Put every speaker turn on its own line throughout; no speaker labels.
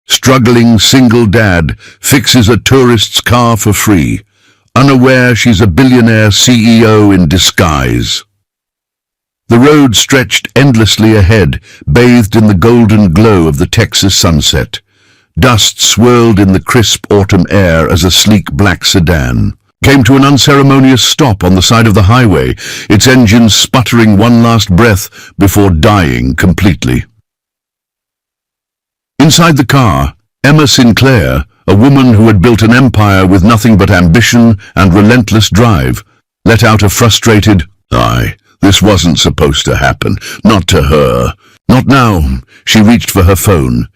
Struggling single dad fixes a tourist's car for free, unaware she's a billionaire CEO in disguise. The road stretched endlessly ahead, bathed in the golden glow of the Texas sunset. Dust swirled in the crisp autumn air as a sleek black sedan came to an unceremonious stop on the side of the highway, its engine sputtering one last breath before dying completely. Inside the car, Emma Sinclair, a woman who had built an empire with nothing but ambition and relentless drive, let out a frustrated, this wasn't supposed to happen. Not to her. Not now." She reached for her phone.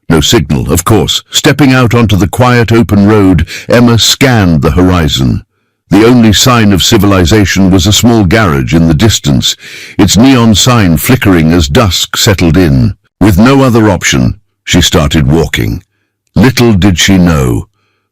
No signal, of course. Stepping out onto the quiet open road, Emma scanned the horizon. The only sign of civilization was a small garage in the distance, its neon sign flickering as dusk settled in. With no other option, she started walking. Little did she know,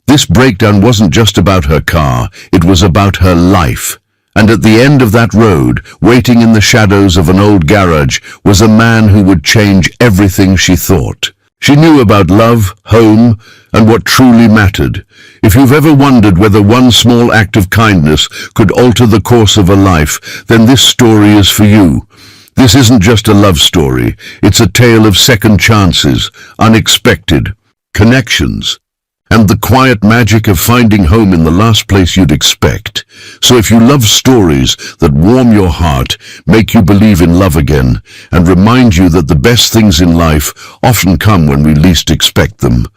this breakdown wasn't just about her car, it was about her life. And at the end of that road, waiting in the shadows of an old garage, was a man who would change everything she thought. She knew about love, home, and what truly mattered. If you've ever wondered whether one small act of kindness could alter the course of a life, then this story is for you. This isn't just a love story. It's a tale of second chances, unexpected connections, and the quiet magic of finding home in the last place you'd expect. So if you love stories that warm your heart, make you believe in love again, and remind you that the best things in life often come when we least expect them,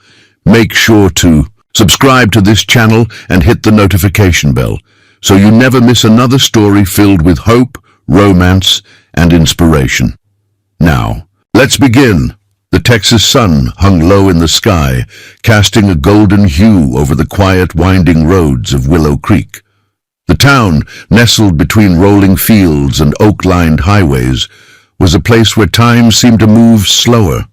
make sure to subscribe to this channel and hit the notification bell, so you never miss another story filled with hope, romance, and inspiration. Now, let's begin. The Texas sun hung low in the sky, casting a golden hue over the quiet, winding roads of Willow Creek. The town, nestled between rolling fields and oak-lined highways, was a place where time seemed to move slower,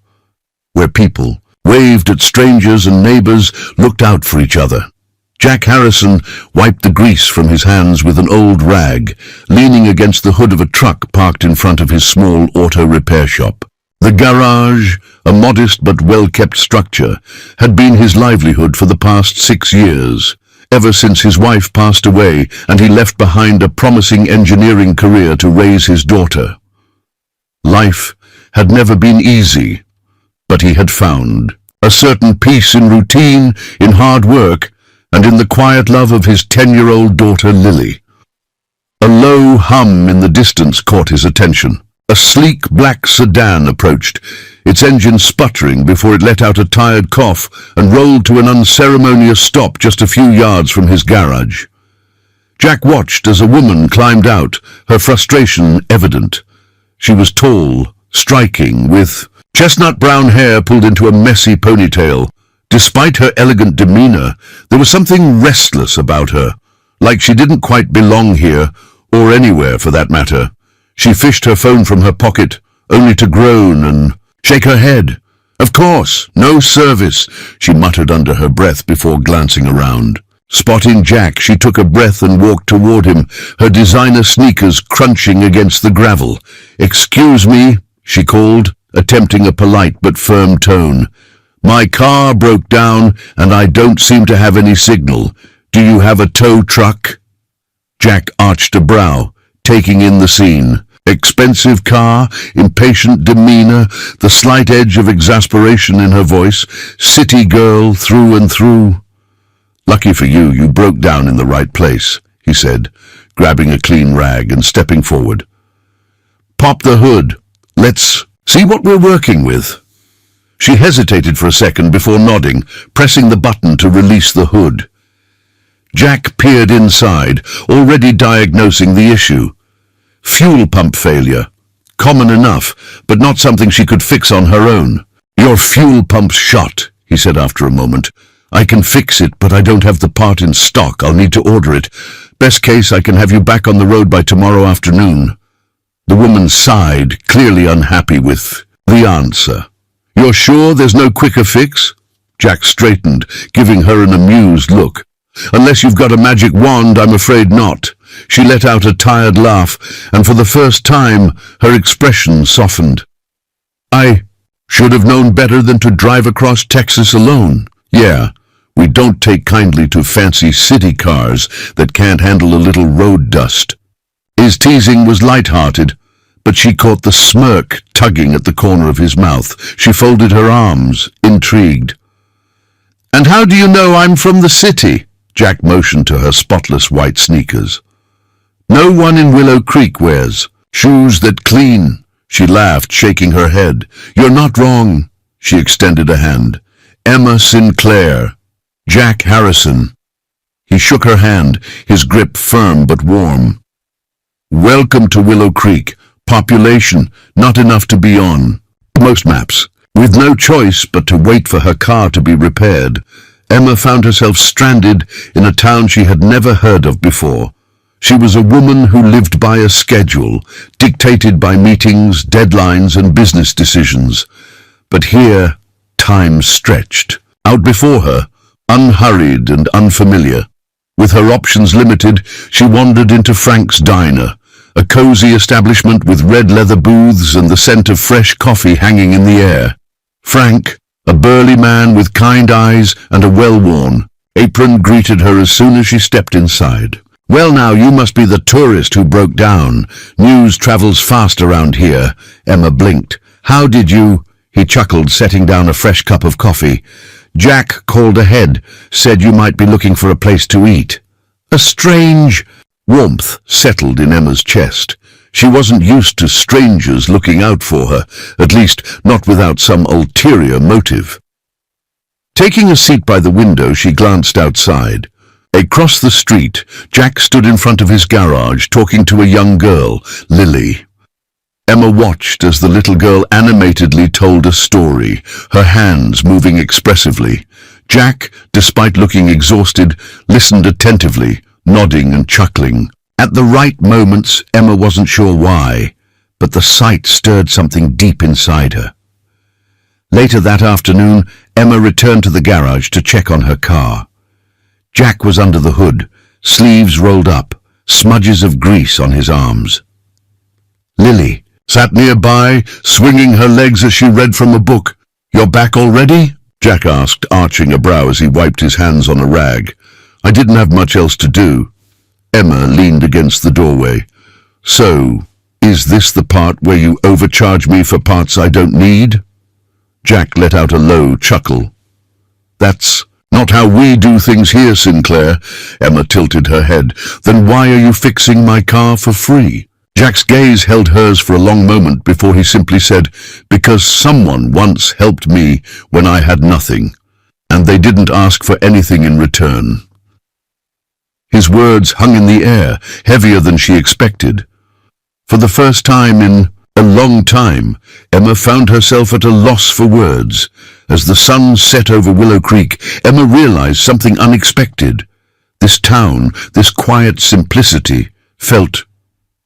where people waved at strangers and neighbors looked out for each other. Jack Harrison wiped the grease from his hands with an old rag, leaning against the hood of a truck parked in front of his small auto repair shop. The garage, a modest but well-kept structure, had been his livelihood for the past 6 years, ever since his wife passed away and he left behind a promising engineering career to raise his daughter. Life had never been easy, but he had found a certain peace in routine, in hard work, and in the quiet love of his 10-year-old daughter Lily. A low hum in the distance caught his attention. A sleek black sedan approached, its engine sputtering before it let out a tired cough and rolled to an unceremonious stop just a few yards from his garage. Jack watched as a woman climbed out, her frustration evident. She was tall, striking, with chestnut brown hair pulled into a messy ponytail. Despite her elegant demeanor, there was something restless about her, like she didn't quite belong here, or anywhere for that matter. She fished her phone from her pocket, only to groan and shake her head. "Of course, no service," she muttered under her breath before glancing around. Spotting Jack, she took a breath and walked toward him, her designer sneakers crunching against the gravel. "Excuse me," she called, attempting a polite but firm tone. "My car broke down and I don't seem to have any signal. Do you have a tow truck?" Jack arched a brow, taking in the scene. Expensive car, impatient demeanor, the slight edge of exasperation in her voice, city girl through and through. "Lucky for you, you broke down in the right place," he said, grabbing a clean rag and stepping forward. "Pop the hood. Let's see what we're working with." She hesitated for a second before nodding, pressing the button to release the hood. Jack peered inside, already diagnosing the issue. Fuel pump failure. Common enough, but not something she could fix on her own. "Your fuel pump's shot," he said after a moment. "I can fix it, but I don't have the part in stock. I'll need to order it. Best case, I can have you back on the road by tomorrow afternoon." The woman sighed, clearly unhappy with the answer. "You're sure there's no quicker fix?" Jack straightened, giving her an amused look. "Unless you've got a magic wand, I'm afraid not." She let out a tired laugh, and for the first time, her expression softened. Should have known better than to drive across Texas alone. Yeah, we don't take kindly to fancy city cars that can't handle a little road dust. His teasing was light-hearted, but she caught the smirk tugging at the corner of his mouth. She folded her arms, intrigued. "And how do you know I'm from the city?" Jack motioned to her spotless white sneakers. "No one in Willow Creek wears shoes that clean." She laughed, shaking her head. "You're not wrong." She extended a hand. "Emma Sinclair. Jack Harrison." He shook her hand, his grip firm but warm. "Welcome to Willow Creek. Population, not enough to be on most maps." With no choice but to wait for her car to be repaired, Emma found herself stranded in a town she had never heard of before. She was a woman who lived by a schedule, dictated by meetings, deadlines, and business decisions. But here, time stretched out before her, unhurried and unfamiliar. With her options limited, she wandered into Frank's Diner, a cozy establishment with red leather booths and the scent of fresh coffee hanging in the air. Frank, a burly man with kind eyes and a well-worn apron, greeted her as soon as she stepped inside. "Well now, you must be the tourist who broke down. News travels fast around here." Emma blinked. "How did you—" He chuckled, setting down a fresh cup of coffee. "Jack called ahead, said you might be looking for a place to eat." A strange warmth settled in Emma's chest. She wasn't used to strangers looking out for her, at least not without some ulterior motive. Taking a seat by the window, she glanced outside. Across the street, Jack stood in front of his garage, talking to a young girl, Lily. Emma watched as the little girl animatedly told a story, her hands moving expressively. Jack, despite looking exhausted, listened attentively, nodding and chuckling. At the right moments, Emma wasn't sure why, but the sight stirred something deep inside her. Later that afternoon, Emma returned to the garage to check on her car. Jack was under the hood, sleeves rolled up, smudges of grease on his arms. Lily sat nearby, swinging her legs as she read from a book. "You're back already?" Jack asked, arching a brow as he wiped his hands on a rag. "I didn't have much else to do." Emma leaned against the doorway. "So, is this the part where you overcharge me for parts I don't need?" Jack let out a low chuckle. "That's not how we do things here, Sinclair." Emma tilted her head. "Then why are you fixing my car for free?" Jack's gaze held hers for a long moment before he simply said, "Because someone once helped me when I had nothing, and they didn't ask for anything in return." His words hung in the air, heavier than she expected. For the first time in a long time, Emma found herself at a loss for words. As the sun set over Willow Creek, Emma realized something unexpected. This town, this quiet simplicity, felt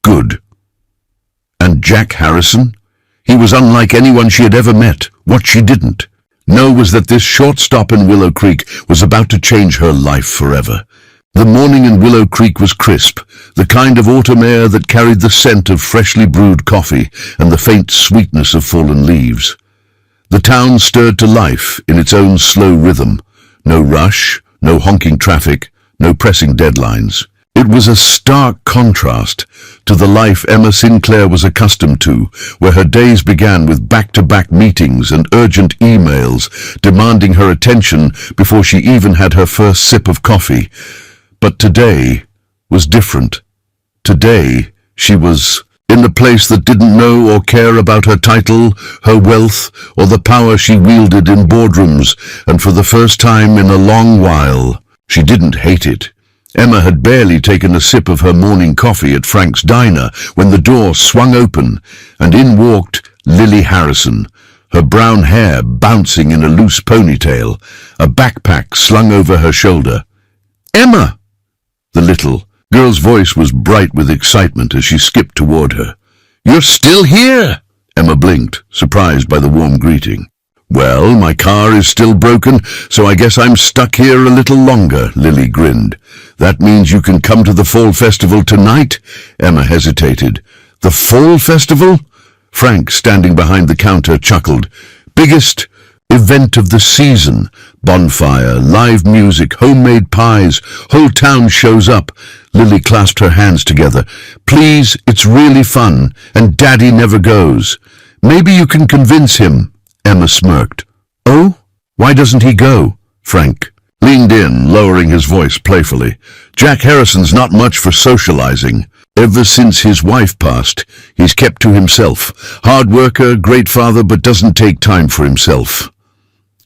good. And Jack Harrison? He was unlike anyone she had ever met. What she didn't know was that this short stop in Willow Creek was about to change her life forever. The morning in Willow Creek was crisp, the kind of autumn air that carried the scent of freshly brewed coffee and the faint sweetness of fallen leaves. The town stirred to life in its own slow rhythm. No rush, no honking traffic, no pressing deadlines. It was a stark contrast to the life Emma Sinclair was accustomed to, where her days began with back-to-back meetings and urgent emails demanding her attention before she even had her first sip of coffee. But today was different. Today she was in a place that didn't know or care about her title, her wealth, or the power she wielded in boardrooms, and for the first time in a long while, she didn't hate it. Emma had barely taken a sip of her morning coffee at Frank's Diner when the door swung open, and in walked Lily Harrison, her brown hair bouncing in a loose ponytail, a backpack slung over her shoulder. "Emma!" The little girl's voice was bright with excitement as she skipped toward her. "You're still here!" Emma blinked, surprised by the warm greeting. "Well, my car is still broken, so I guess I'm stuck here a little longer," Lily grinned. "That means you can come to the Fall Festival tonight?" Emma hesitated. "The Fall Festival?" Frank, standing behind the counter, chuckled. Biggest event of the season. Bonfire, live music, homemade pies, whole town shows up. Lily clasped her hands together. Please, it's really fun, and Daddy never goes. Maybe you can convince him. Emma smirked. Oh, why doesn't he go? Frank leaned in, lowering his voice playfully. Jack Harrison's not much for socializing. Ever since his wife passed, he's kept to himself. Hard worker, great father, but doesn't take time for himself.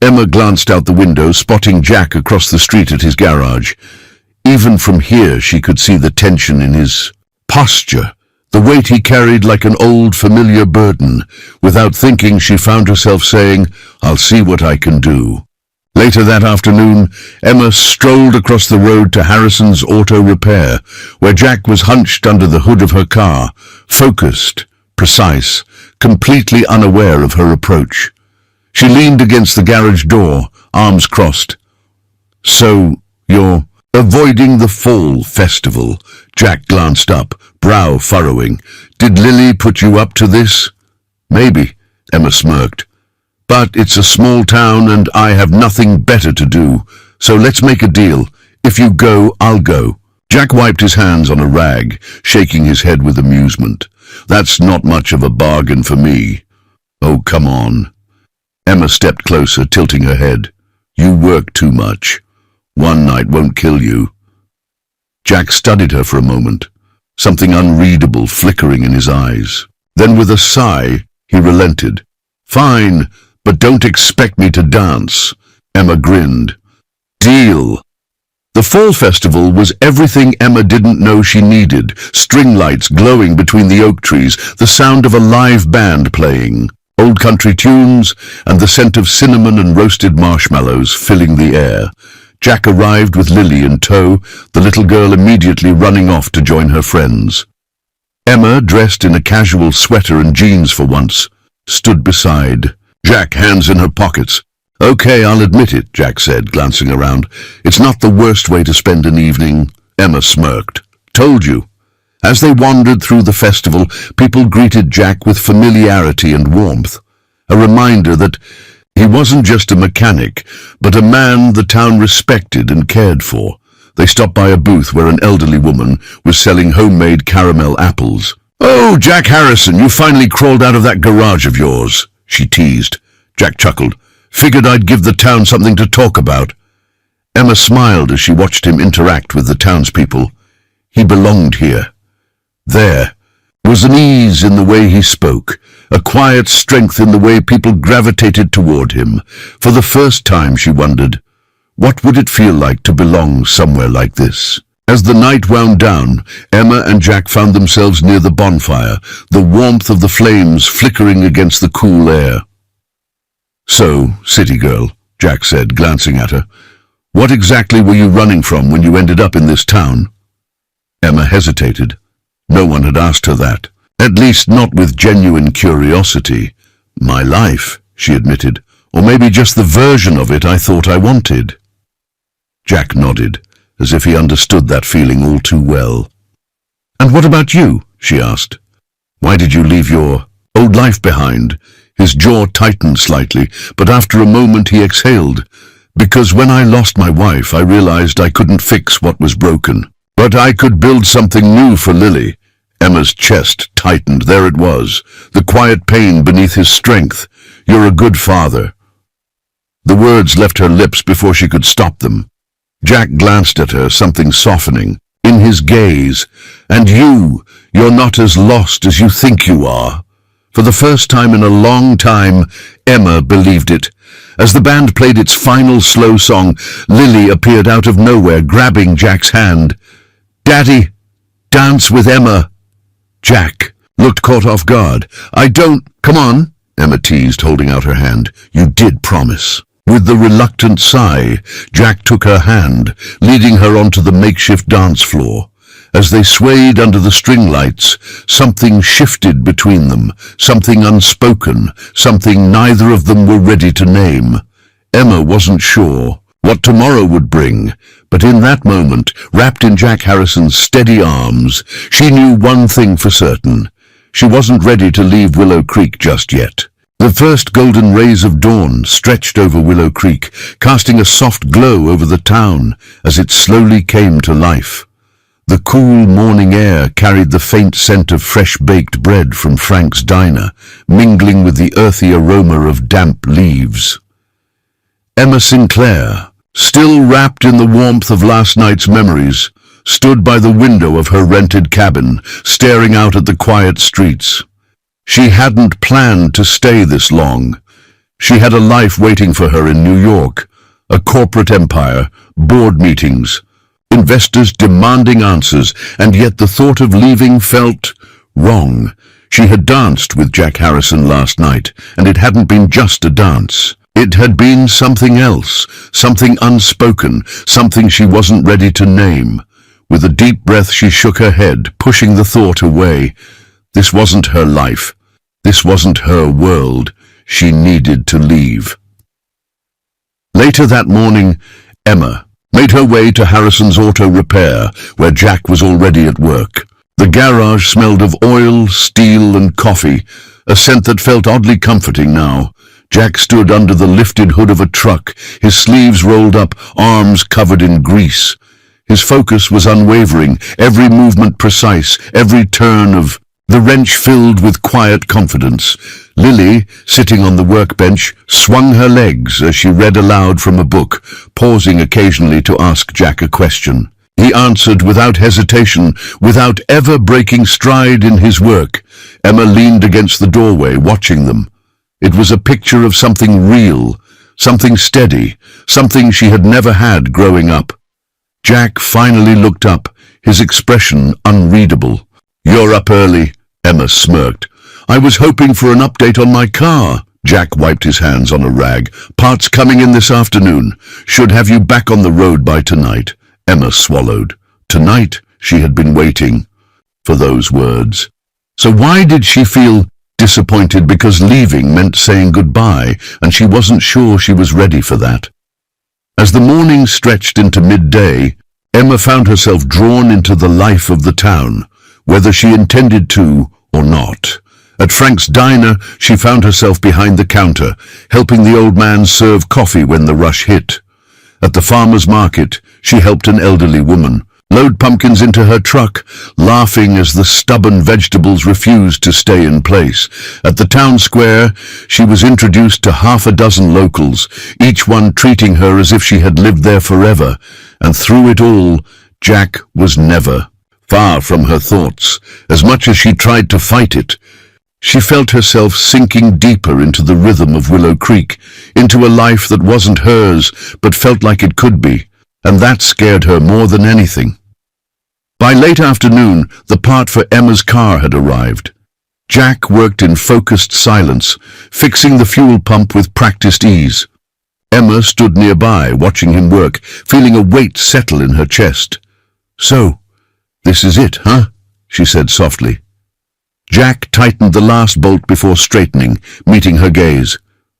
Emma glanced out the window, spotting Jack across the street at his garage. Even from here, she could see the tension in his posture, the weight he carried like an old, familiar burden. Without thinking, she found herself saying, "I'll see what I can do." Later that afternoon, Emma strolled across the road to Harrison's Auto Repair, where Jack was hunched under the hood of her car, focused, precise, completely unaware of her approach. She leaned against the garage door, arms crossed. "So, you're avoiding the fall festival?" Jack glanced up, brow furrowing. "Did Lily put you up to this?" "Maybe," Emma smirked. "But it's a small town and I have nothing better to do. So let's make a deal. If you go, I'll go." Jack wiped his hands on a rag, shaking his head with amusement. "That's not much of a bargain for me." "Oh, come on." Emma stepped closer, tilting her head. "You work too much. One night won't kill you." Jack studied her for a moment, something unreadable flickering in his eyes. Then with a sigh, he relented. "Fine, but don't expect me to dance." Emma grinned. "Deal." The fall festival was everything Emma didn't know she needed. String lights glowing between the oak trees, the sound of a live band playing, old country tunes, and the scent of cinnamon and roasted marshmallows filling the air. Jack arrived with Lily in tow, the little girl immediately running off to join her friends. Emma, dressed in a casual sweater and jeans for once, stood beside Jack, hands in her pockets. "Okay, I'll admit it," Jack said, glancing around. "It's not the worst way to spend an evening." Emma smirked. "Told you." As they wandered through the festival, people greeted Jack with familiarity and warmth, a reminder that he wasn't just a mechanic, but a man the town respected and cared for. They stopped by a booth where an elderly woman was selling homemade caramel apples. "Oh, Jack Harrison, you finally crawled out of that garage of yours," she teased. Jack chuckled. "Figured I'd give the town something to talk about." Emma smiled as she watched him interact with the townspeople. He belonged here. There was an ease in the way he spoke, a quiet strength in the way people gravitated toward him. For the first time, she wondered, what would it feel like to belong somewhere like this? As the night wound down, Emma and Jack found themselves near the bonfire, the warmth of the flames flickering against the cool air. "So, city girl," Jack said, glancing at her, "what exactly were you running from when you ended up in this town?" Emma hesitated. No one had asked her that, at least not with genuine curiosity. "My life," she admitted, "or maybe just the version of it I thought I wanted." Jack nodded, as if he understood that feeling all too well. "And what about you?" she asked. "Why did you leave your old life behind?" His jaw tightened slightly, but after a moment he exhaled. "Because when I lost my wife, I realized I couldn't fix what was broken. But I could build something new for Lily." Emma's chest tightened. There it was, the quiet pain beneath his strength. "You're a good father." The words left her lips before she could stop them. Jack glanced at her, something softening in his gaze. "And you're not as lost as you think you are." For the first time in a long time, Emma believed it. As the band played its final slow song, Lily appeared out of nowhere, grabbing Jack's hand. "Daddy, dance with Emma." Jack looked caught off guard. "I don't—" "Come on," Emma teased, holding out her hand. "You did promise." With the reluctant sigh, Jack took her hand, leading her onto the makeshift dance floor. As they swayed under the string lights, something shifted between them, something unspoken, something neither of them were ready to name. Emma wasn't sure what tomorrow would bring, but in that moment, wrapped in Jack Harrison's steady arms, she knew one thing for certain. She wasn't ready to leave Willow Creek just yet. The first golden rays of dawn stretched over Willow Creek, casting a soft glow over the town as it slowly came to life. The cool morning air carried the faint scent of fresh-baked bread from Frank's diner, mingling with the earthy aroma of damp leaves. Emma Sinclair, still wrapped in the warmth of last night's memories, stood by the window of her rented cabin, staring out at the quiet streets. She hadn't planned to stay this long. She had a life waiting for her in New York, a corporate empire, board meetings, investors demanding answers, and yet the thought of leaving felt wrong. She had danced with Jack Harrison last night, and it hadn't been just a dance. It had been something else, something unspoken, something she wasn't ready to name. With a deep breath she shook her head, pushing the thought away. This wasn't her life. This wasn't her world. She needed to leave. Later that morning, Emma made her way to Harrison's auto repair, where Jack was already at work. The garage smelled of oil, steel, and coffee, a scent that felt oddly comforting now. Jack stood under the lifted hood of a truck, his sleeves rolled up, arms covered in grease. His focus was unwavering, every movement precise, every turn of the wrench filled with quiet confidence. Lily, sitting on the workbench, swung her legs as she read aloud from a book, pausing occasionally to ask Jack a question. He answered without hesitation, without ever breaking stride in his work. Emma leaned against the doorway, watching them. It was a picture of something real, something steady, something she had never had growing up. Jack finally looked up, his expression unreadable. "You're up early," Emma smirked. "I was hoping for an update on my car." Jack wiped his hands on a rag. "Parts coming in this afternoon. Should have you back on the road by tonight." Emma swallowed. Tonight, she had been waiting for those words. So why did she feel disappointed? Because leaving meant saying goodbye, and she wasn't sure she was ready for that. As the morning stretched into midday, Emma found herself drawn into the life of the town, whether she intended to or not. At Frank's diner, she found herself behind the counter, helping the old man serve coffee when the rush hit. At the farmer's market, she helped an elderly woman load pumpkins into her truck, laughing as the stubborn vegetables refused to stay in place. At the town square, she was introduced to half a dozen locals, each one treating her as if she had lived there forever. And through it all, Jack was never far from her thoughts. As much as she tried to fight it, she felt herself sinking deeper into the rhythm of Willow Creek, into a life that wasn't hers, but felt like it could be, and that scared her more than anything. By late afternoon, the part for Emma's car had arrived. Jack worked in focused silence, fixing the fuel pump with practiced ease. Emma stood nearby, watching him work, feeling a weight settle in her chest. "So, this is it, huh?" she said softly. Jack tightened the last bolt before straightening, meeting her gaze.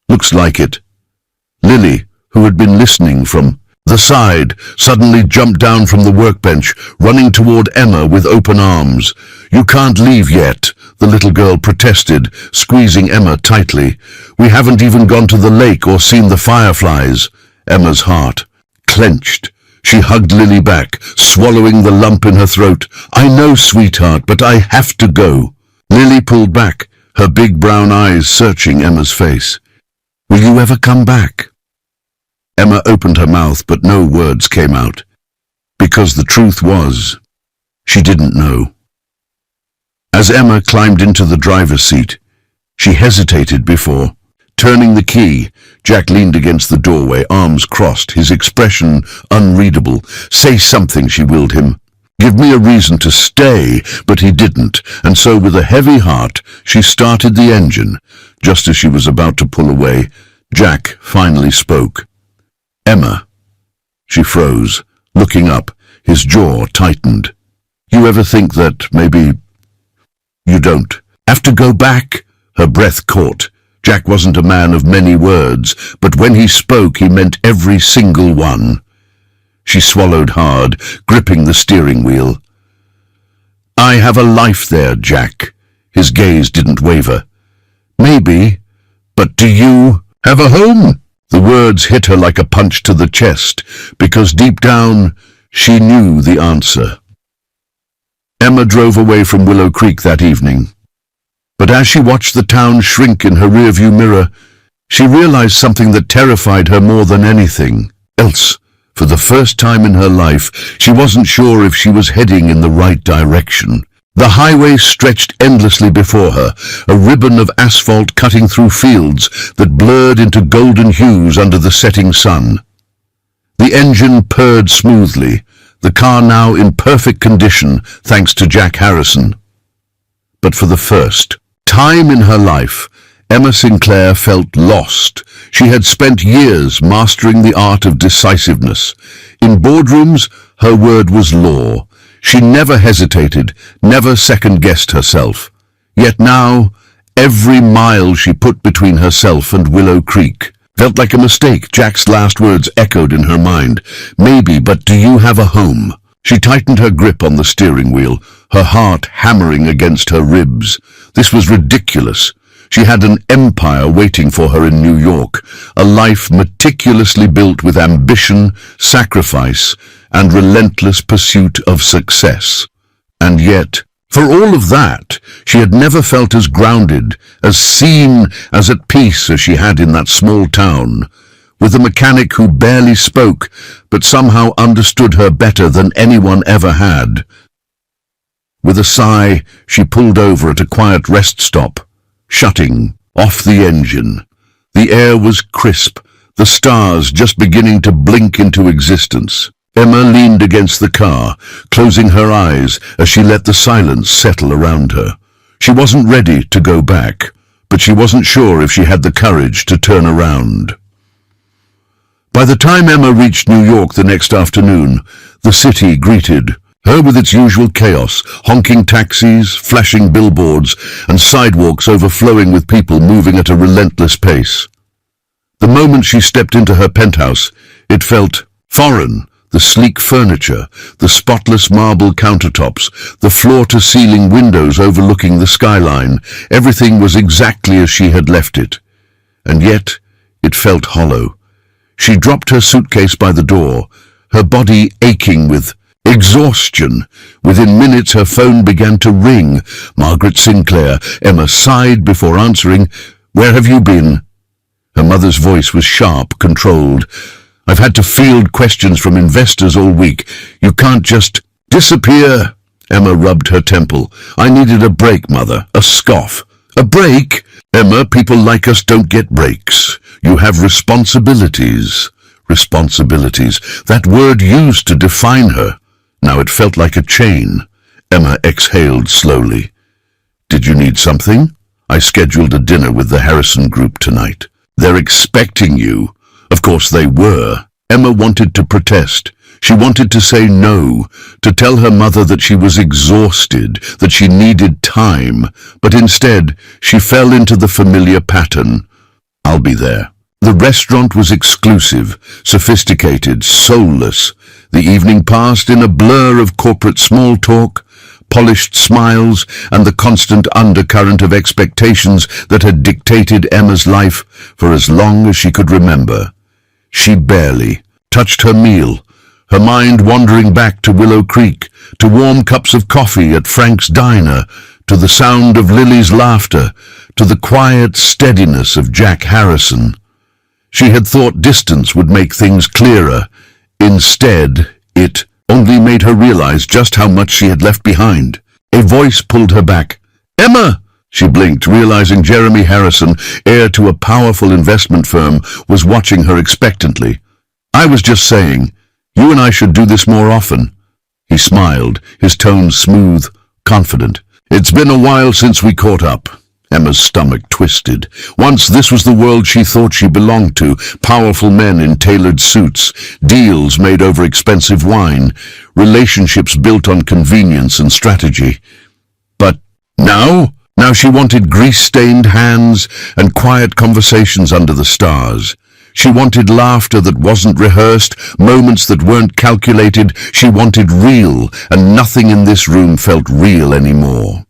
"Looks like it." Lily, who had been listening from the side, suddenly jumped down from the workbench, running toward Emma with open arms. "You can't leave yet," the little girl protested, squeezing Emma tightly. "We haven't even gone to the lake or seen the fireflies." Emma's heart clenched. She hugged Lily back, swallowing the lump in her throat. "I know, sweetheart, but I have to go." Lily pulled back, her big brown eyes searching Emma's face. "Will you ever come back?" Emma opened her mouth, but no words came out. Because the truth was, she didn't know. As Emma climbed into the driver's seat, she hesitated before turning the key. Jack leaned against the doorway, arms crossed, his expression unreadable. "Say something," she willed him. "Give me a reason to stay," but he didn't, and so with a heavy heart, she started the engine. Just as she was about to pull away, Jack finally spoke. "Emma." She froze, looking up, his jaw tightened. "You ever think that maybe you don't have to go back?" Her breath caught. Jack wasn't a man of many words, but when he spoke, he meant every single one. She swallowed hard, gripping the steering wheel. "I have a life there, Jack." His gaze didn't waver. "Maybe, But do you have a home? The words hit her like a punch to the chest, because deep down, she knew the answer. Emma drove away from Willow Creek that evening. But as she watched the town shrink in her rearview mirror, she realized something that terrified her more than anything else. For the first time in her life, she wasn't sure if she was heading in the right direction. The highway stretched endlessly before her, a ribbon of asphalt cutting through fields that blurred into golden hues under the setting sun. The engine purred smoothly, the car now in perfect condition thanks to Jack Harrison. But for the first time in her life, Emma Sinclair felt lost. She had spent years mastering the art of decisiveness. In boardrooms, her word was law. She never hesitated, never second-guessed herself. Yet now, every mile she put between herself and Willow Creek felt like a mistake. Jack's last words echoed in her mind. Maybe, but do you have a home? She tightened her grip on the steering wheel, her heart hammering against her ribs. This was ridiculous. She had an empire waiting for her in New York, a life meticulously built with ambition, sacrifice, and relentless pursuit of success. And yet, for all of that, she had never felt as grounded, as seen, as at peace as she had in that small town, with a mechanic who barely spoke, but somehow understood her better than anyone ever had. With a sigh, she pulled over at a quiet rest stop, shutting off the engine. The air was crisp, the stars just beginning to blink into existence. Emma leaned against the car, closing her eyes as she let the silence settle around her. She wasn't ready to go back, but she wasn't sure if she had the courage to turn around. By the time Emma reached New York the next afternoon, the city greeted her with its usual chaos, honking taxis, flashing billboards, and sidewalks overflowing with people moving at a relentless pace. The moment she stepped into her penthouse, it felt foreign. The sleek furniture, the spotless marble countertops, the floor-to-ceiling windows overlooking the skyline, everything was exactly as she had left it. And yet, it felt hollow. She dropped her suitcase by the door, her body aching with exhaustion. Within minutes her phone began to ring. Margaret Sinclair. Emma sighed before answering. "Where have you been?" Her mother's voice was sharp, controlled. "I've had to field questions from investors all week. You can't just disappear." Emma rubbed her temple. "I needed a break, Mother. A scoff." "A break?" "Emma, people like us don't get breaks. You have responsibilities." Responsibilities. That word used to define her. Now it felt like a chain. Emma exhaled slowly. "Did you need something?" "I scheduled a dinner with the Harrison group tonight. They're expecting you." Of course they were. Emma wanted to protest. She wanted to say no, to tell her mother that she was exhausted, that she needed time, but instead she fell into the familiar pattern. "I'll be there." The restaurant was exclusive, sophisticated, soulless. The evening passed in a blur of corporate small talk, polished smiles, and the constant undercurrent of expectations that had dictated Emma's life for as long as she could remember. She barely touched her meal, her mind wandering back to Willow Creek, to warm cups of coffee at Frank's diner, to the sound of Lily's laughter, to the quiet steadiness of Jack Harrison. She had thought distance would make things clearer. Instead, it only made her realize just how much she had left behind. A voice pulled her back. "Emma!" She blinked, realizing Jeremy Harrison, heir to a powerful investment firm, was watching her expectantly. "I was just saying, you and I should do this more often." He smiled, his tone smooth, confident. "It's been a while since we caught up." Emma's stomach twisted. Once this was the world she thought she belonged to, powerful men in tailored suits, deals made over expensive wine, relationships built on convenience and strategy. But now she wanted grease-stained hands and quiet conversations under the stars. She wanted laughter that wasn't rehearsed, moments that weren't calculated. She wanted real, and nothing in this room felt real anymore.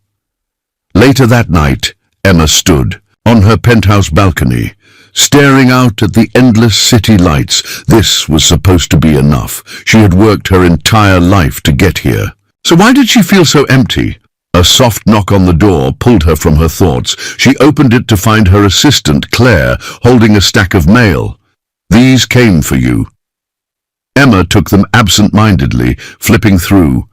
Later that night, Emma stood, on her penthouse balcony, staring out at the endless city lights. This was supposed to be enough. She had worked her entire life to get here. So why did she feel so empty? A soft knock on the door pulled her from her thoughts. She opened it to find her assistant, Claire, holding a stack of mail. "These came for you." Emma took them absent-mindedly, flipping through.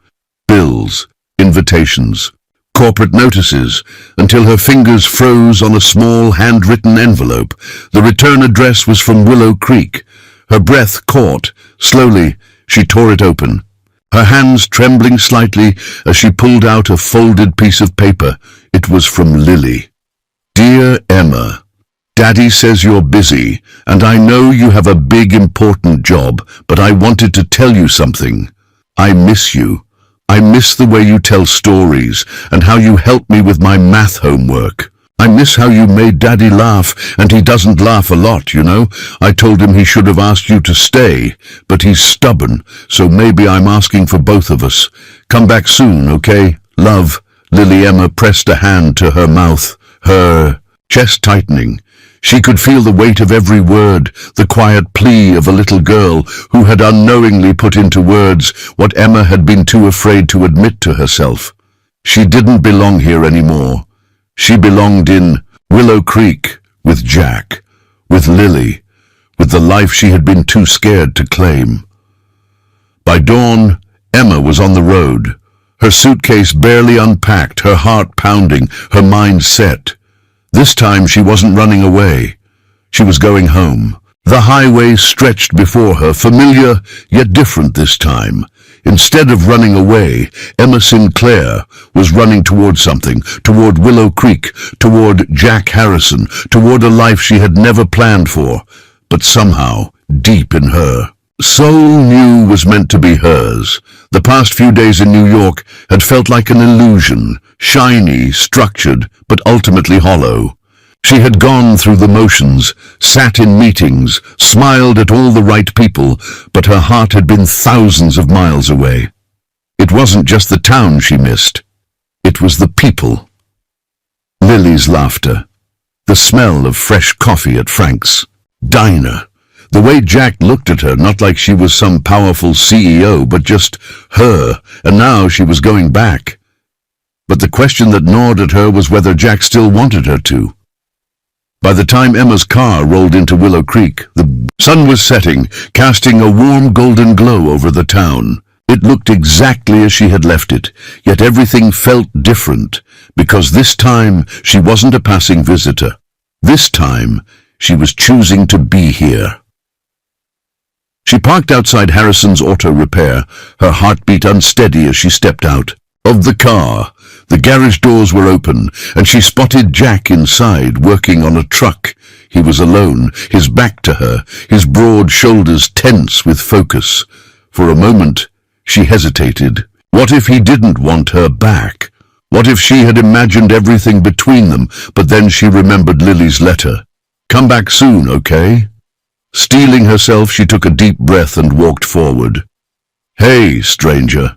Bills, invitations, corporate notices, until her fingers froze on a small handwritten envelope. The return address was from Willow Creek. Her breath caught. Slowly, she tore it open, her hands trembling slightly as she pulled out a folded piece of paper. It was from Lily. "Dear Emma, Daddy says you're busy, and I know you have a big important job, but I wanted to tell you something. I miss you. I miss the way you tell stories and how you help me with my math homework. I miss how you made Daddy laugh, and he doesn't laugh a lot, you know. I told him he should have asked you to stay, but he's stubborn, so maybe I'm asking for both of us. Come back soon, okay? Love." Lily. Emma pressed a hand to her mouth, her chest tightening. She could feel the weight of every word, the quiet plea of a little girl who had unknowingly put into words what Emma had been too afraid to admit to herself. She didn't belong here anymore. She belonged in Willow Creek, with Jack, with Lily, with the life she had been too scared to claim. By dawn, Emma was on the road, her suitcase barely unpacked, her heart pounding, her mind set. This time she wasn't running away. She was going home. The highway stretched before her, familiar yet different this time. Instead of running away, Emma Sinclair was running toward something, toward Willow Creek, toward Jack Harrison, toward a life she had never planned for, but somehow, deep in her, soul knew was meant to be hers. The past few days in New York had felt like an illusion, shiny, structured, but ultimately hollow. She had gone through the motions, sat in meetings, smiled at all the right people, but her heart had been thousands of miles away. It wasn't just the town she missed. It was the people. Lily's laughter, the smell of fresh coffee at Frank's diner, the way Jack looked at her, not like she was some powerful CEO, but just her, and now she was going back. But the question that gnawed at her was whether Jack still wanted her to. By the time Emma's car rolled into Willow Creek, the sun was setting, casting a warm golden glow over the town. It looked exactly as she had left it, yet everything felt different, because this time she wasn't a passing visitor. This time she was choosing to be here. She parked outside Harrison's auto repair, her heartbeat unsteady as she stepped out of the car. The garage doors were open, and she spotted Jack inside, working on a truck. He was alone, his back to her, his broad shoulders tense with focus. For a moment, she hesitated. What if he didn't want her back? What if she had imagined everything between them, but then she remembered Lily's letter? "Come back soon, okay?" Steeling herself, she took a deep breath and walked forward. "Hey, stranger."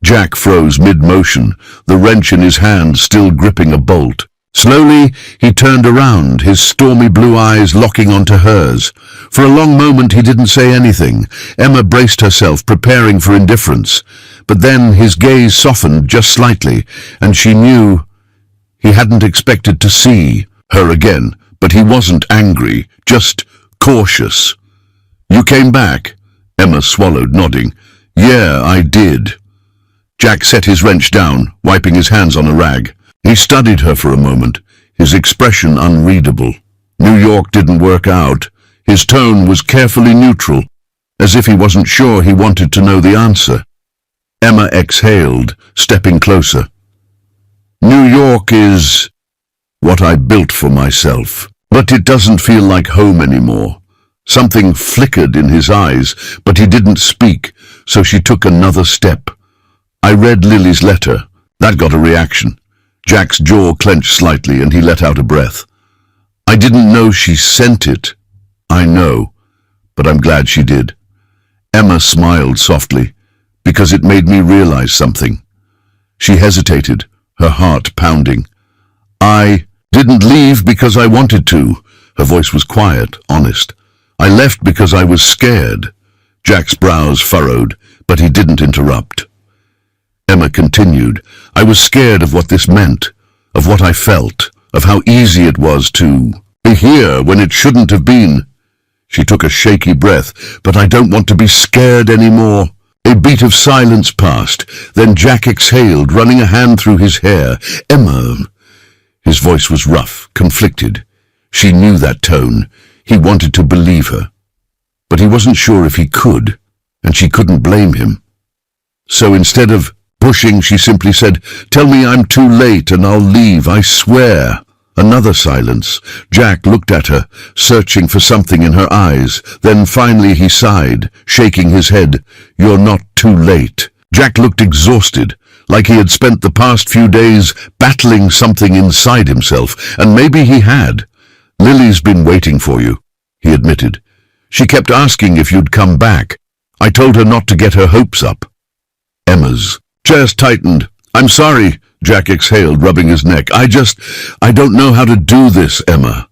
Jack froze mid-motion, the wrench in his hand still gripping a bolt. Slowly, he turned around, his stormy blue eyes locking onto hers. For a long moment, he didn't say anything. Emma braced herself, preparing for indifference. But then his gaze softened just slightly, and she knew he hadn't expected to see her again. But he wasn't angry, just cautious. "You came back?" Emma swallowed, nodding. "Yeah, I did." Jack set his wrench down, wiping his hands on a rag. He studied her for a moment, his expression unreadable. New York didn't work out. His tone was carefully neutral, as if he wasn't sure he wanted to know the answer. Emma exhaled, stepping closer. "New York is what I built for myself, but it doesn't feel like home anymore." Something flickered in his eyes, but he didn't speak, so she took another step. "I read Lily's letter." That got a reaction. Jack's jaw clenched slightly and he let out a breath. "I didn't know she sent it." "I know, but I'm glad she did." Emma smiled softly, "because it made me realize something." She hesitated, her heart pounding. "I Didn't leave because I wanted to. Her voice was quiet, honest. I left because I was scared. Jack's brows furrowed, but he didn't interrupt. Emma continued. I was scared of what this meant, of what I felt, of how easy it was to be here when it shouldn't have been. She took a shaky breath. But I don't want to be scared anymore. A beat of silence passed. Then Jack exhaled, running a hand through his hair. Emma. His voice was rough, conflicted. She knew that tone. He wanted to believe her. But he wasn't sure if he could, and she couldn't blame him. So instead of pushing, she simply said, Tell me I'm too late and I'll leave, I swear. Another silence. Jack looked at her, searching for something in her eyes. Then finally he sighed, shaking his head. You're not too late. Jack looked exhausted, like he had spent the past few days battling something inside himself, and maybe he had. Lily's been waiting for you, he admitted. She kept asking if you'd come back. I told her not to get her hopes up. Emma's chest tightened. I'm sorry, Jack exhaled, rubbing his neck. I don't know how to do this, Emma.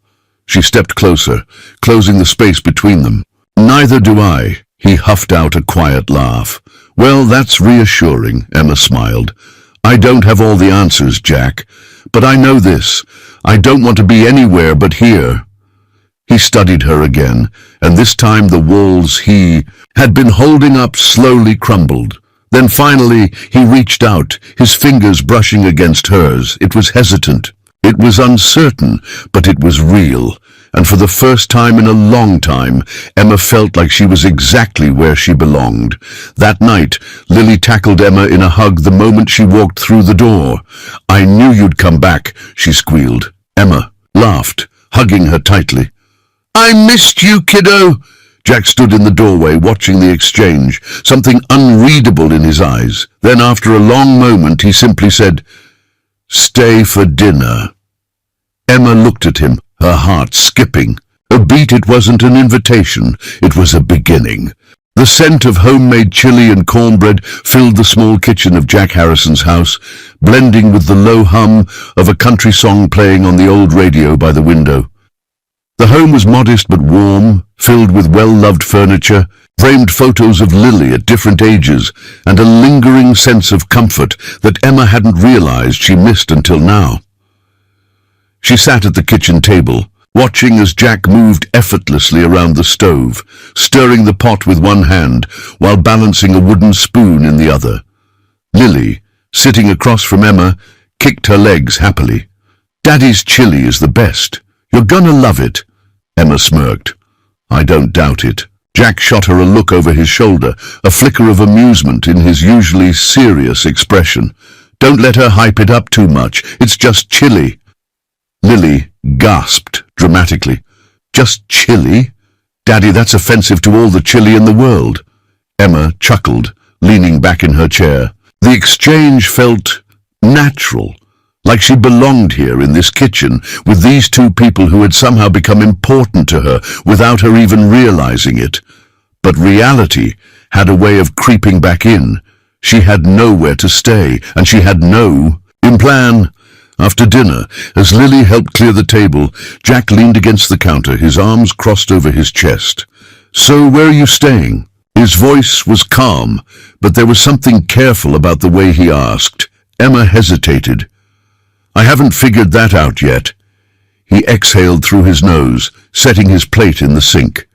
She stepped closer, closing the space between them. Neither do I, he huffed out a quiet laugh. Well, that's reassuring, Emma smiled. I don't have all the answers, Jack, but I know this. I don't want to be anywhere but here. He studied her again, and this time the walls he had been holding up slowly crumbled. Then finally he reached out, his fingers brushing against hers. It was hesitant. It was uncertain, but it was real. And for the first time in a long time, Emma felt like she was exactly where she belonged. That night, Lily tackled Emma in a hug the moment she walked through the door. I knew you'd come back, she squealed. Emma laughed, hugging her tightly. I missed you, kiddo. Jack stood in the doorway, watching the exchange, something unreadable in his eyes. Then, after a long moment, he simply said, Stay for dinner. Emma looked at him, her heart skipping. A beat. It wasn't an invitation, it was a beginning. The scent of homemade chili and cornbread filled the small kitchen of Jack Harrison's house, blending with the low hum of a country song playing on the old radio by the window. The home was modest but warm, filled with well-loved furniture, framed photos of Lily at different ages, and a lingering sense of comfort that Emma hadn't realized she missed until now. She sat at the kitchen table, watching as Jack moved effortlessly around the stove, stirring the pot with one hand while balancing a wooden spoon in the other. Lily, sitting across from Emma, kicked her legs happily. Daddy's chili is the best. You're gonna love it. Emma smirked. I don't doubt it. Jack shot her a look over his shoulder, a flicker of amusement in his usually serious expression. Don't let her hype it up too much. It's just chili. Lily gasped dramatically. Just chili? Daddy, that's offensive to all the chili in the world. Emma chuckled, leaning back in her chair. The exchange felt natural, like she belonged here in this kitchen with these two people who had somehow become important to her without her even realizing it. But reality had a way of creeping back in. She had nowhere to stay, and she had no plan. After dinner, as Lily helped clear the table, Jack leaned against the counter, his arms crossed over his chest. So where are you staying? His voice was calm, but there was something careful about the way he asked. Emma hesitated. I haven't figured that out yet. He exhaled through his nose, setting his plate in the sink.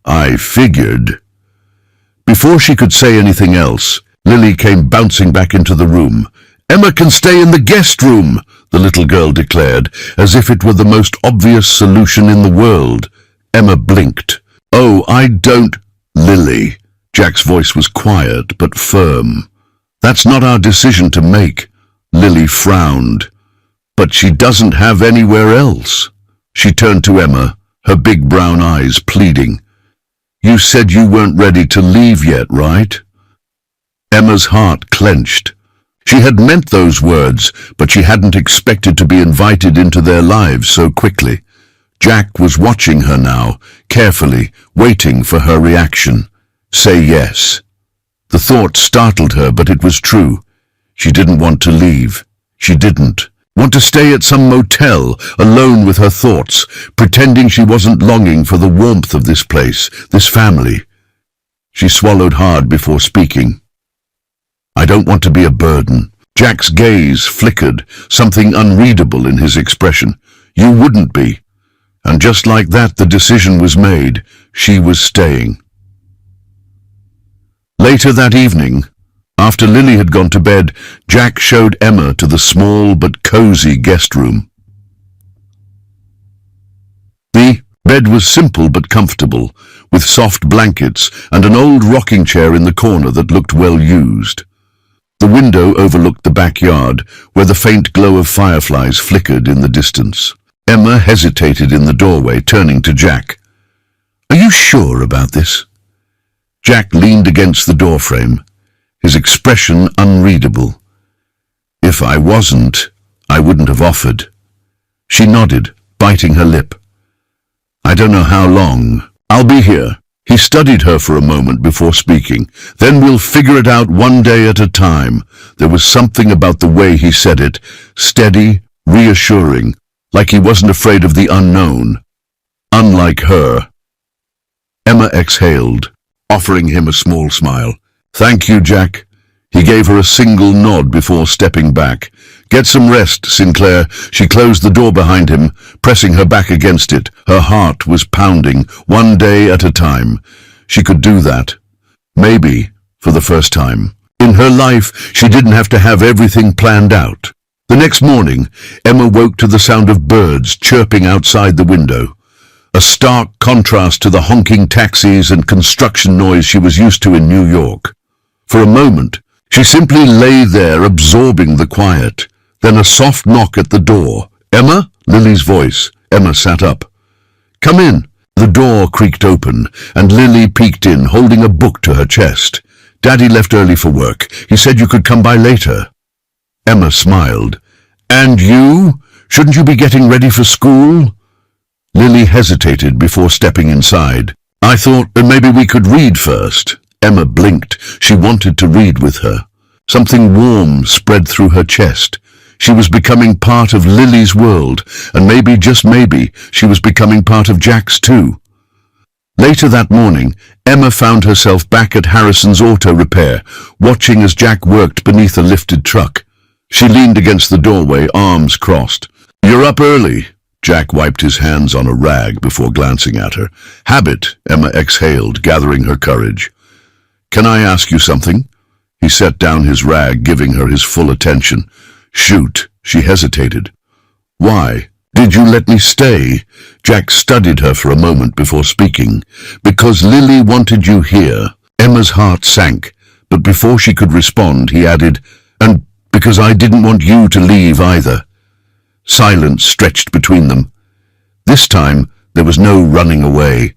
I figured. Before she could say anything else, Lily came bouncing back into the room. Emma can stay in the guest room, the little girl declared, as if it were the most obvious solution in the world. Emma blinked. Oh, I don't... Lily. Jack's voice was quiet but firm. That's not our decision to make. Lily frowned. But she doesn't have anywhere else. She turned to Emma, her big brown eyes pleading. You said you weren't ready to leave yet, right? Emma's heart clenched. She had meant those words, but she hadn't expected to be invited into their lives so quickly. Jack was watching her now, carefully, waiting for her reaction. Say yes. The thought startled her, but it was true. She didn't want to leave. She didn't. Want to stay at some motel, alone with her thoughts, pretending she wasn't longing for the warmth of this place, this family. She swallowed hard before speaking. I don't want to be a burden. Jack's gaze flickered, something unreadable in his expression. You wouldn't be. And just like that, the decision was made. She was staying. Later that evening, after Lily had gone to bed, Jack showed Emma to the small but cozy guest room. The bed was simple but comfortable, with soft blankets and an old rocking chair in the corner that looked well used. The window overlooked the backyard, where the faint glow of fireflies flickered in the distance. Emma hesitated in the doorway, turning to Jack. Are you sure about this? Jack leaned against the doorframe, his expression unreadable. If I wasn't, I wouldn't have offered. She nodded, biting her lip. I don't know how long. I'll be here. He studied her for a moment before speaking. Then we'll figure it out one day at a time. There was something about the way he said it, steady, reassuring, like he wasn't afraid of the unknown. Unlike her. Emma exhaled, offering him a small smile. Thank you, Jack. He gave her a single nod before stepping back. Get some rest, Sinclair. She closed the door behind him, pressing her back against it. Her heart was pounding, one day at a time. She could do that. Maybe, for the first time. In her life, she didn't have to have everything planned out. The next morning, Emma woke to the sound of birds chirping outside the window. A stark contrast to the honking taxis and construction noise she was used to in New York. For a moment, she simply lay there absorbing the quiet. Then a soft knock at the door. Emma? Lily's voice. Emma sat up. Come in. The door creaked open, and Lily peeked in, holding a book to her chest. Daddy left early for work. He said you could come by later. Emma smiled. And you? Shouldn't you be getting ready for school? Lily hesitated before stepping inside. I thought maybe we could read first. Emma blinked. She wanted to read with her. Something warm spread through her chest. She was becoming part of Lily's world, and maybe, just maybe, she was becoming part of Jack's too. Later that morning, Emma found herself back at Harrison's auto repair, watching as Jack worked beneath a lifted truck. She leaned against the doorway, arms crossed. You're up early. Jack wiped his hands on a rag before glancing at her. Habit, Emma exhaled, gathering her courage. Can I ask you something? He set down his rag, giving her his full attention. Shoot, she hesitated. Why? Did you let me stay? Jack studied her for a moment before speaking. Because Lily wanted you here. Emma's heart sank, but before she could respond, he added, and because I didn't want you to leave either. Silence stretched between them. This time, there was no running away.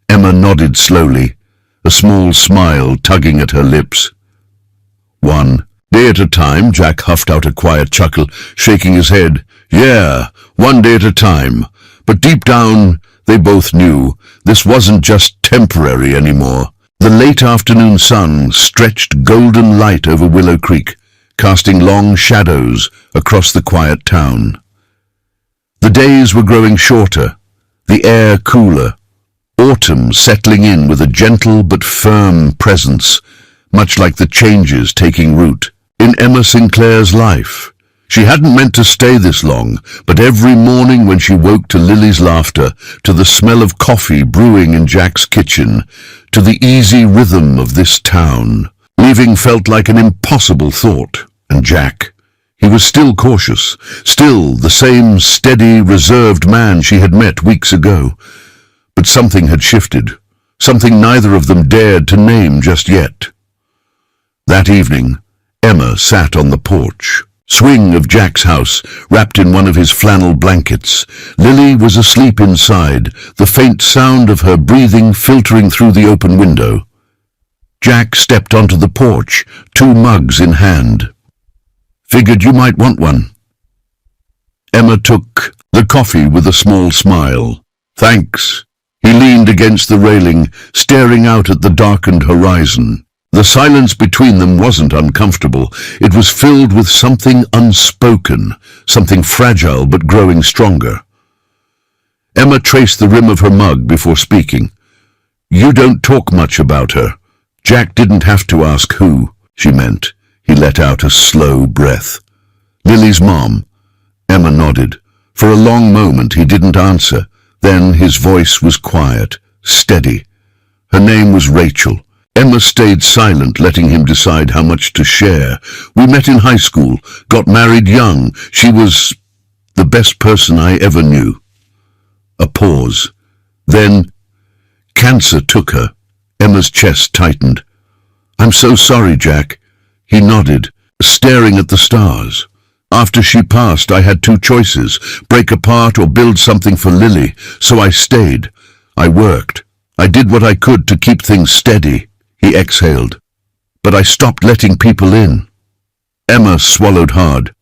Emma nodded slowly, a small smile tugging at her lips. One day at a time, Jack huffed out a quiet chuckle, shaking his head. Yeah, one day at a time. But deep down, they both knew this wasn't just temporary anymore. The late afternoon sun stretched golden light over Willow Creek, casting long shadows across the quiet town. The days were growing shorter, the air cooler, autumn settling in with a gentle but firm presence, much like the changes taking root in Emma Sinclair's life. She hadn't meant to stay this long, but every morning when she woke to Lily's laughter, to the smell of coffee brewing in Jack's kitchen, to the easy rhythm of this town, leaving felt like an impossible thought. And Jack, he was still cautious, still the same steady, reserved man she had met weeks ago. But something had shifted, something neither of them dared to name just yet. That evening, Emma sat on the porch, swing of Jack's house, wrapped in one of his flannel blankets. Lily was asleep inside, the faint sound of her breathing filtering through the open window. Jack stepped onto the porch, 2 mugs in hand. Figured you might want one. Emma took the coffee with a small smile. Thanks. He leaned against the railing, staring out at the darkened horizon. The silence between them wasn't uncomfortable. It was filled with something unspoken, something fragile but growing stronger. Emma traced the rim of her mug before speaking. "You don't talk much about her." Jack didn't have to ask who she meant. He let out a slow breath. "Lily's mom." Emma nodded. For a long moment he didn't answer. Then his voice was quiet, steady. Her name was Rachel. Emma stayed silent, letting him decide how much to share. "We met in high school, got married young. She was the best person I ever knew." A pause. Then, "Cancer took her." Emma's chest tightened. "I'm so sorry, Jack." He nodded, staring at the stars. "After she passed, I had two choices, break apart or build something for Lily, so I stayed. I worked. I did what I could to keep things steady." He exhaled. "But I stopped letting people in." Emma swallowed hard,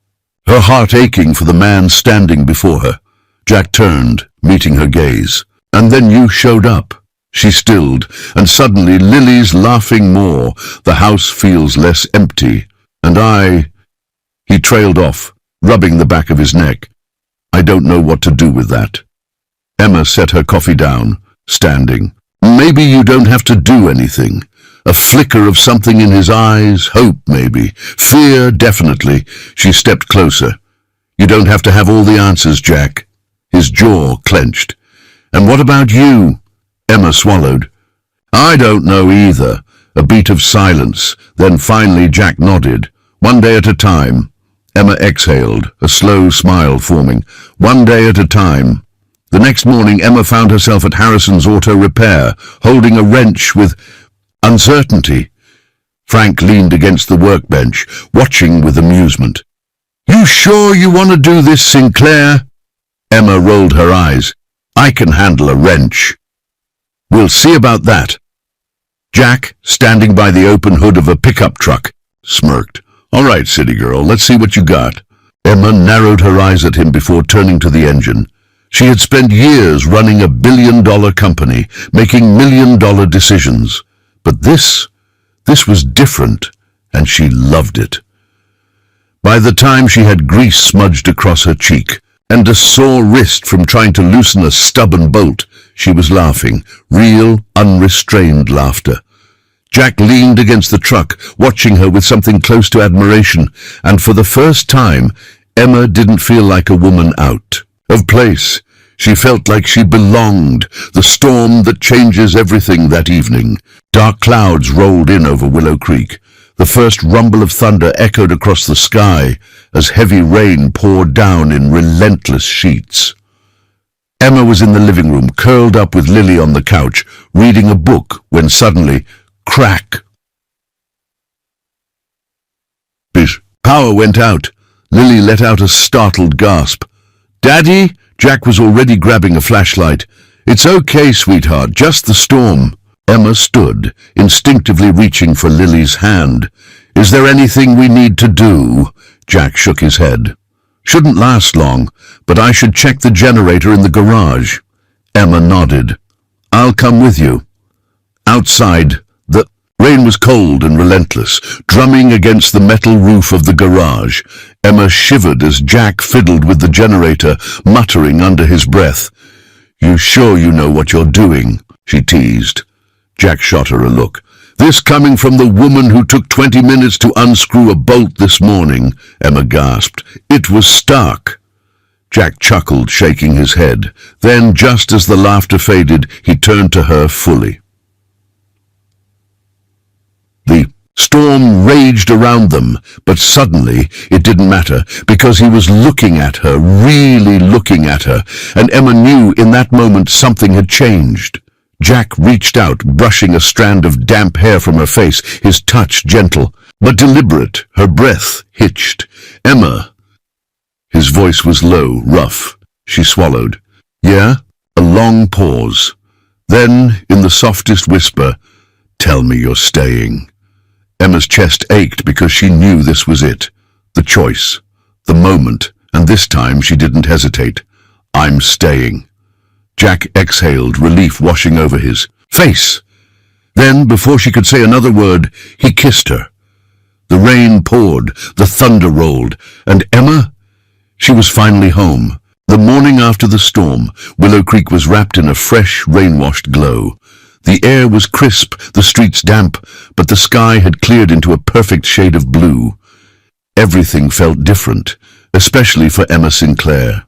her heart aching for the man standing before her. Jack turned, meeting her gaze. "And then you showed up." She stilled, and suddenly Lily's laughing more. "The house feels less empty. And He trailed off, rubbing the back of his neck. "I don't know what to do with that." Emma set her coffee down, standing. "Maybe you don't have to do anything." A flicker of something in his eyes, hope maybe, fear definitely. She stepped closer. "You don't have to have all the answers, Jack." His jaw clenched. "And what about you?" Emma swallowed. "I don't know either." A beat of silence. Then finally Jack nodded. "One day at a time." Emma exhaled, a slow smile forming. "One day at a time." The next morning Emma found herself at Harrison's Auto Repair, holding a wrench with uncertainty. Frank leaned against the workbench, watching with amusement. "You sure you want to do this, Sinclair?" Emma rolled her eyes. "I can handle a wrench." "We'll see about that." Jack, standing by the open hood of a pickup truck, smirked. "All right, city girl, let's see what you got." Emma narrowed her eyes at him before turning to the engine. She had spent years running a billion-dollar company, making million-dollar decisions. But this was different, and she loved it. By the time she had grease smudged across her cheek and a sore wrist from trying to loosen a stubborn bolt, she was laughing, real, unrestrained laughter. Jack leaned against the truck, watching her with something close to admiration, and for the first time, Emma didn't feel like a woman out of place. She felt like she belonged, the storm that changes everything that evening. Dark clouds rolled in over Willow Creek. The first rumble of thunder echoed across the sky as heavy rain poured down in relentless sheets. Emma was in the living room, curled up with Lily on the couch, reading a book, when suddenly, crack! Power went out. Lily let out a startled gasp. "Daddy?" Jack was already grabbing a flashlight. "It's okay, sweetheart, just the storm." Emma stood, instinctively reaching for Lily's hand. "Is there anything we need to do?" Jack shook his head. "Shouldn't last long, but I should check the generator in the garage." Emma nodded. "I'll come with you." Outside, the rain was cold and relentless, drumming against the metal roof of the garage. Emma shivered as Jack fiddled with the generator, muttering under his breath. "You sure you know what you're doing?" she teased. Jack shot her a look. "This coming from the woman who took 20 minutes to unscrew a bolt this morning," Emma gasped. "It was stuck." Jack chuckled, shaking his head. Then, just as the laughter faded, he turned to her fully. The storm raged around them, but suddenly it didn't matter, because he was looking at her, really looking at her, and Emma knew in that moment something had changed. Jack reached out, brushing a strand of damp hair from her face, his touch gentle, but deliberate, her breath hitched. "Emma." His voice was low, rough. She swallowed. "Yeah?" A long pause. Then, in the softest whisper, "Tell me you're staying." Emma's chest ached because she knew this was it. The choice. The moment. And this time she didn't hesitate. "I'm staying." Jack exhaled, relief washing over his face. Then, before she could say another word, he kissed her. The rain poured, the thunder rolled, and Emma? She was finally home. The morning after the storm, Willow Creek was wrapped in a fresh, rain-washed glow. The air was crisp, the streets damp, but the sky had cleared into a perfect shade of blue. Everything felt different, especially for Emma Sinclair.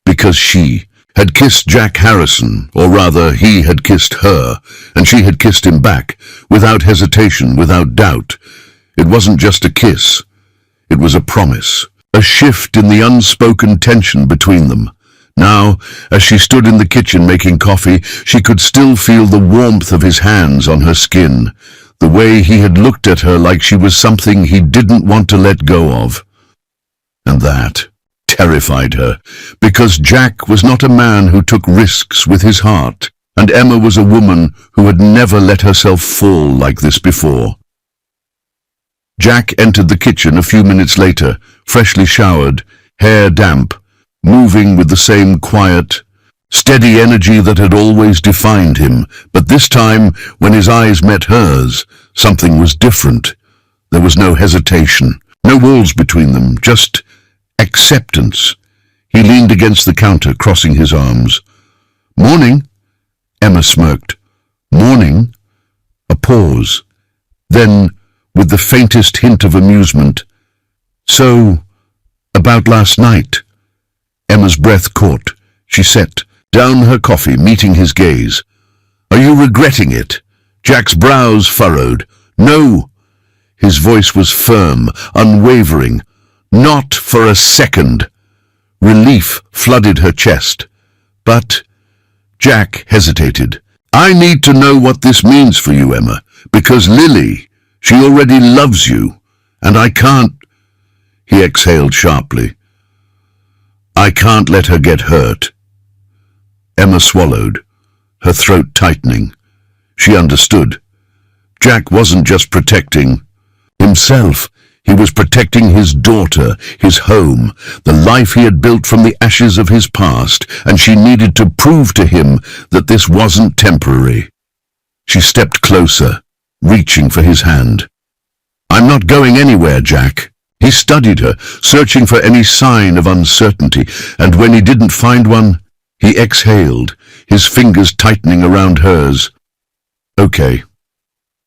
Because she had kissed Jack Harrison, or rather, he had kissed her, and she had kissed him back, without hesitation, without doubt. It wasn't just a kiss. It was a promise, a shift in the unspoken tension between them. Now, as she stood in the kitchen making coffee, she could still feel the warmth of his hands on her skin, the way he had looked at her like she was something he didn't want to let go of. And that terrified her, because Jack was not a man who took risks with his heart, and Emma was a woman who had never let herself fall like this before. Jack entered the kitchen a few minutes later, freshly showered, hair damp, moving with the same quiet, steady energy that had always defined him. But this time, when his eyes met hers, something was different. There was no hesitation, no walls between them, just acceptance. He leaned against the counter, crossing his arms. "Morning," Emma smirked. "Morning." A pause. Then, with the faintest hint of amusement, "So, about last night?" Emma's breath caught. She set down her coffee, meeting his gaze. "Are you regretting it?" Jack's brows furrowed. "No." His voice was firm, unwavering. "Not for a second." Relief flooded her chest. "But—" Jack hesitated. "I need to know what this means for you, Emma, because Lily, she already loves you, and I can't—" He exhaled sharply. "I can't let her get hurt." Emma swallowed, her throat tightening. She understood. Jack wasn't just protecting himself. He was protecting his daughter, his home, the life he had built from the ashes of his past, and she needed to prove to him that this wasn't temporary. She stepped closer, reaching for his hand. "I'm not going anywhere, Jack." He studied her, searching for any sign of uncertainty, and when he didn't find one, he exhaled, his fingers tightening around hers. "Okay."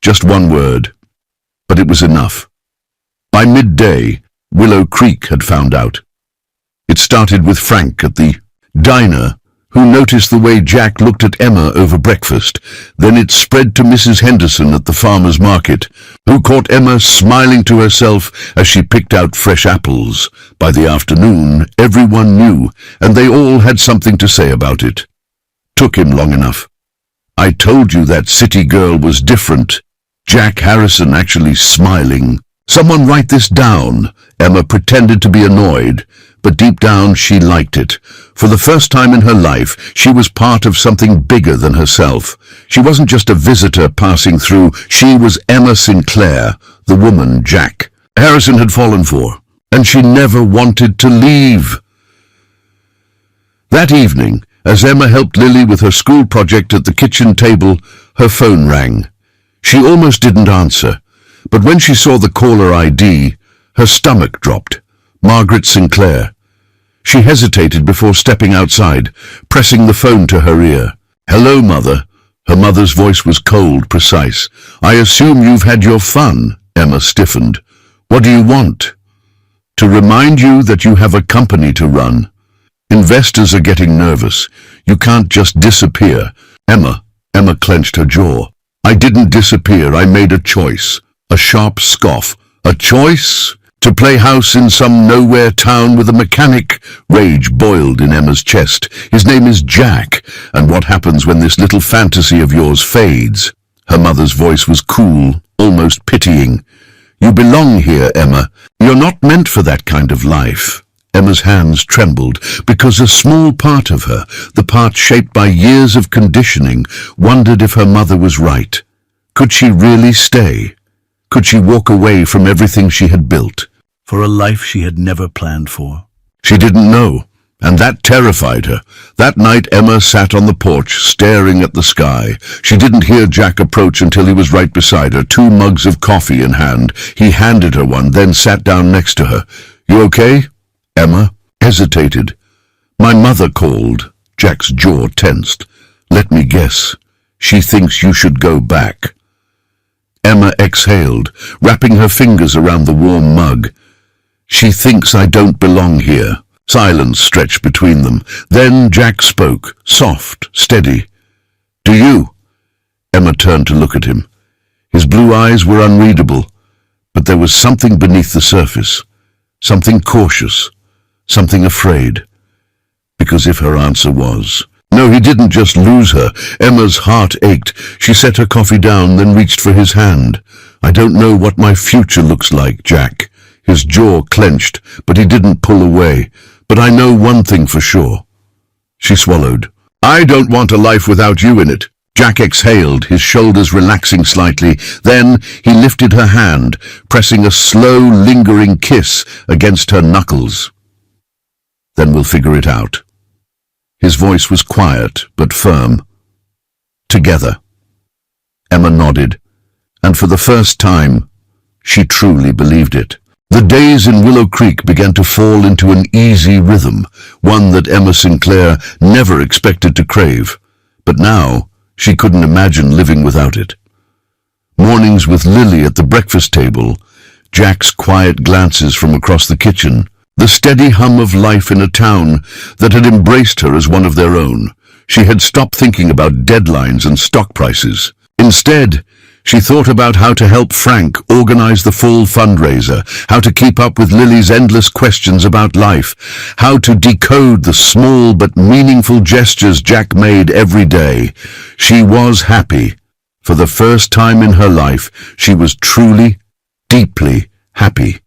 Just one word, but it was enough. By midday, Willow Creek had found out. It started with Frank at the diner, who noticed the way Jack looked at Emma over breakfast. Then it spread to Mrs. Henderson at the farmer's market, who caught Emma smiling to herself as she picked out fresh apples. By the afternoon, everyone knew, and they all had something to say about it. Took him long enough. "I told you that city girl was different." Jack Harrison actually smiling. "Someone write this down." Emma pretended to be annoyed, but deep down she liked it. For the first time in her life, she was part of something bigger than herself. She wasn't just a visitor passing through. She was Emma Sinclair, the woman Jack Harrison had fallen for, and she never wanted to leave. That evening, as Emma helped Lily with her school project at the kitchen table, her phone rang. She almost didn't answer, but when she saw the caller ID, her stomach dropped. Margaret Sinclair. She hesitated before stepping outside, pressing the phone to her ear. "Hello, Mother." Her mother's voice was cold, precise. "I assume you've had your fun." Emma stiffened. "What do you want?" "To remind you that you have a company to run. Investors are getting nervous. You can't just disappear." Emma clenched her jaw. "I didn't disappear. I made a choice." A sharp scoff. "A choice? To play house in some nowhere town with a mechanic?" Rage boiled in Emma's chest. "His name is Jack, and what happens when this little fantasy of yours fades?" Her mother's voice was cool, almost pitying. "You belong here, Emma. You're not meant for that kind of life." Emma's hands trembled because a small part of her, the part shaped by years of conditioning, wondered if her mother was right. Could she really stay? Could she walk away from everything she had built? For a life she had never planned for? She didn't know. And that terrified her. That night Emma sat on the porch, staring at the sky. She didn't hear Jack approach until he was right beside her, 2 mugs of coffee in hand. He handed her one, then sat down next to her. "You okay?" Emma hesitated. "My mother called." Jack's jaw tensed. "Let me guess. She thinks you should go back." Emma exhaled, wrapping her fingers around the warm mug. "She thinks I don't belong here." Silence stretched between them. Then Jack spoke, soft, steady. "Do you?" Emma turned to look at him. His blue eyes were unreadable, but there was something beneath the surface, something cautious, something afraid. Because if her answer was no, he didn't just lose her. Emma's heart ached. She set her coffee down, then reached for his hand. "I don't know what my future looks like, Jack." His jaw clenched, but he didn't pull away. "But I know one thing for sure." She swallowed. "I don't want a life without you in it." Jack exhaled, his shoulders relaxing slightly. Then he lifted her hand, pressing a slow, lingering kiss against her knuckles. "Then we'll figure it out." His voice was quiet but firm. "Together." Emma nodded, and for the first time, she truly believed it. The days in Willow Creek began to fall into an easy rhythm, one that Emma Sinclair never expected to crave. But now, she couldn't imagine living without it. Mornings with Lily at the breakfast table, Jack's quiet glances from across the kitchen, the steady hum of life in a town that had embraced her as one of their own. She had stopped thinking about deadlines and stock prices. Instead, she thought about how to help Frank organize the fall fundraiser, how to keep up with Lily's endless questions about life, how to decode the small but meaningful gestures Jack made every day. She was happy. For the first time in her life, she was truly, deeply happy.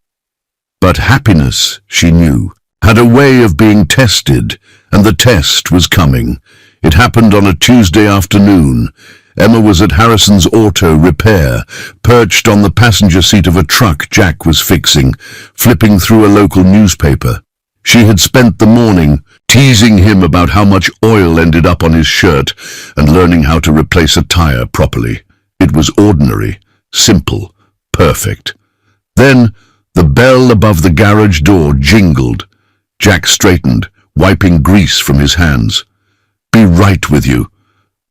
But happiness, she knew, had a way of being tested, and the test was coming. It happened on a Tuesday afternoon. Emma was at Harrison's Auto Repair, perched on the passenger seat of a truck Jack was fixing, flipping through a local newspaper. She had spent the morning teasing him about how much oil ended up on his shirt and learning how to replace a tire properly. It was ordinary, simple, perfect. Then the bell above the garage door jingled. Jack straightened, wiping grease from his hands. "Be right with you."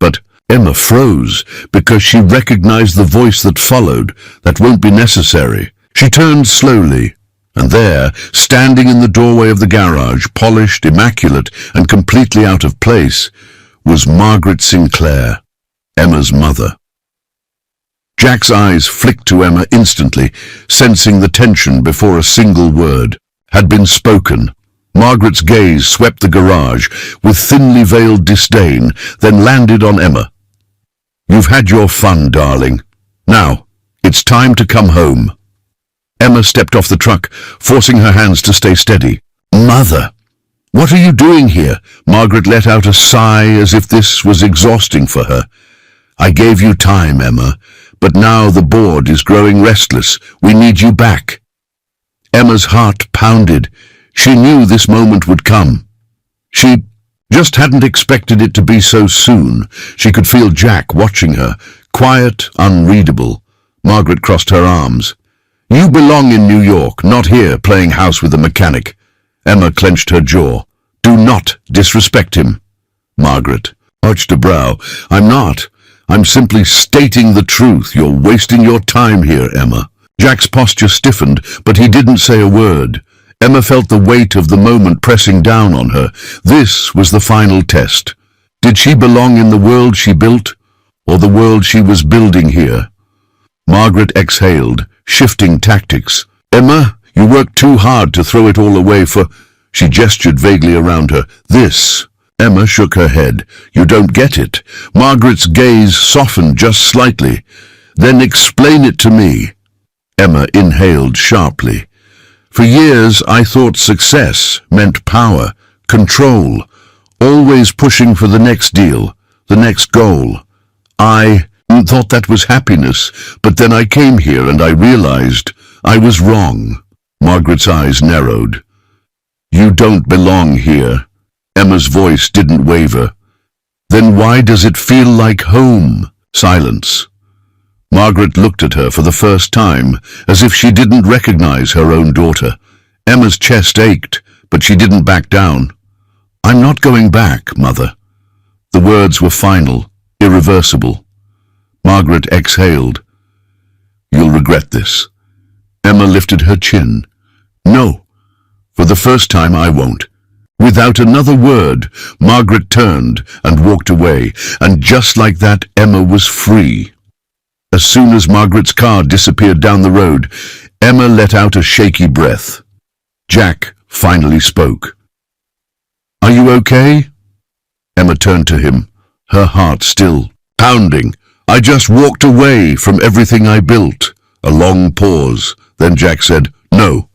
But Emma froze because she recognized the voice that followed. "That won't be necessary." She turned slowly, and there, standing in the doorway of the garage, polished, immaculate, and completely out of place, was Margaret Sinclair, Emma's mother. Jack's eyes flicked to Emma instantly, sensing the tension before a single word had been spoken. Margaret's gaze swept the garage with thinly veiled disdain, then landed on Emma. "You've had your fun, darling. Now, it's time to come home." Emma stepped off the truck, forcing her hands to stay steady. "Mother, what are you doing here?" Margaret let out a sigh as if this was exhausting for her. "I gave you time, Emma, but now the board is growing restless. We need you back." Emma's heart pounded. She knew this moment would come. She just hadn't expected it to be so soon. She could feel Jack watching her, quiet, unreadable. Margaret crossed her arms. "You belong in New York, not here playing house with a mechanic." Emma clenched her jaw. "Do not disrespect him." Margaret arched a brow. "I'm not. I'm simply stating the truth. You're wasting your time here, Emma." Jack's posture stiffened, but he didn't say a word. Emma felt the weight of the moment pressing down on her. This was the final test. Did she belong in the world she built, or the world she was building here? Margaret exhaled, shifting tactics. "Emma, you worked too hard to throw it all away for—" She gestured vaguely around her. "This." Emma shook her head. "You don't get it." Margaret's gaze softened just slightly. "Then explain it to me." Emma inhaled sharply. "For years I thought success meant power, control, always pushing for the next deal, the next goal. I thought that was happiness, but then I came here and I realized I was wrong." Margaret's eyes narrowed. "You don't belong here," Emma's voice didn't waver. Then why does it feel like home? Silence. Margaret looked at her for the first time, as if she didn't recognize her own daughter. Emma's chest ached, but she didn't back down. "I'm not going back, Mother." The words were final, irreversible. Margaret exhaled. "You'll regret this." Emma lifted her chin. "No, for the first time I won't." Without another word, Margaret turned and walked away, and just like that, Emma was free. As soon as Margaret's car disappeared down the road, Emma let out a shaky breath. Jack finally spoke. "Are you okay?" Emma turned to him, her heart still pounding. "I just walked away from everything I built." A long pause. Then Jack said, "No,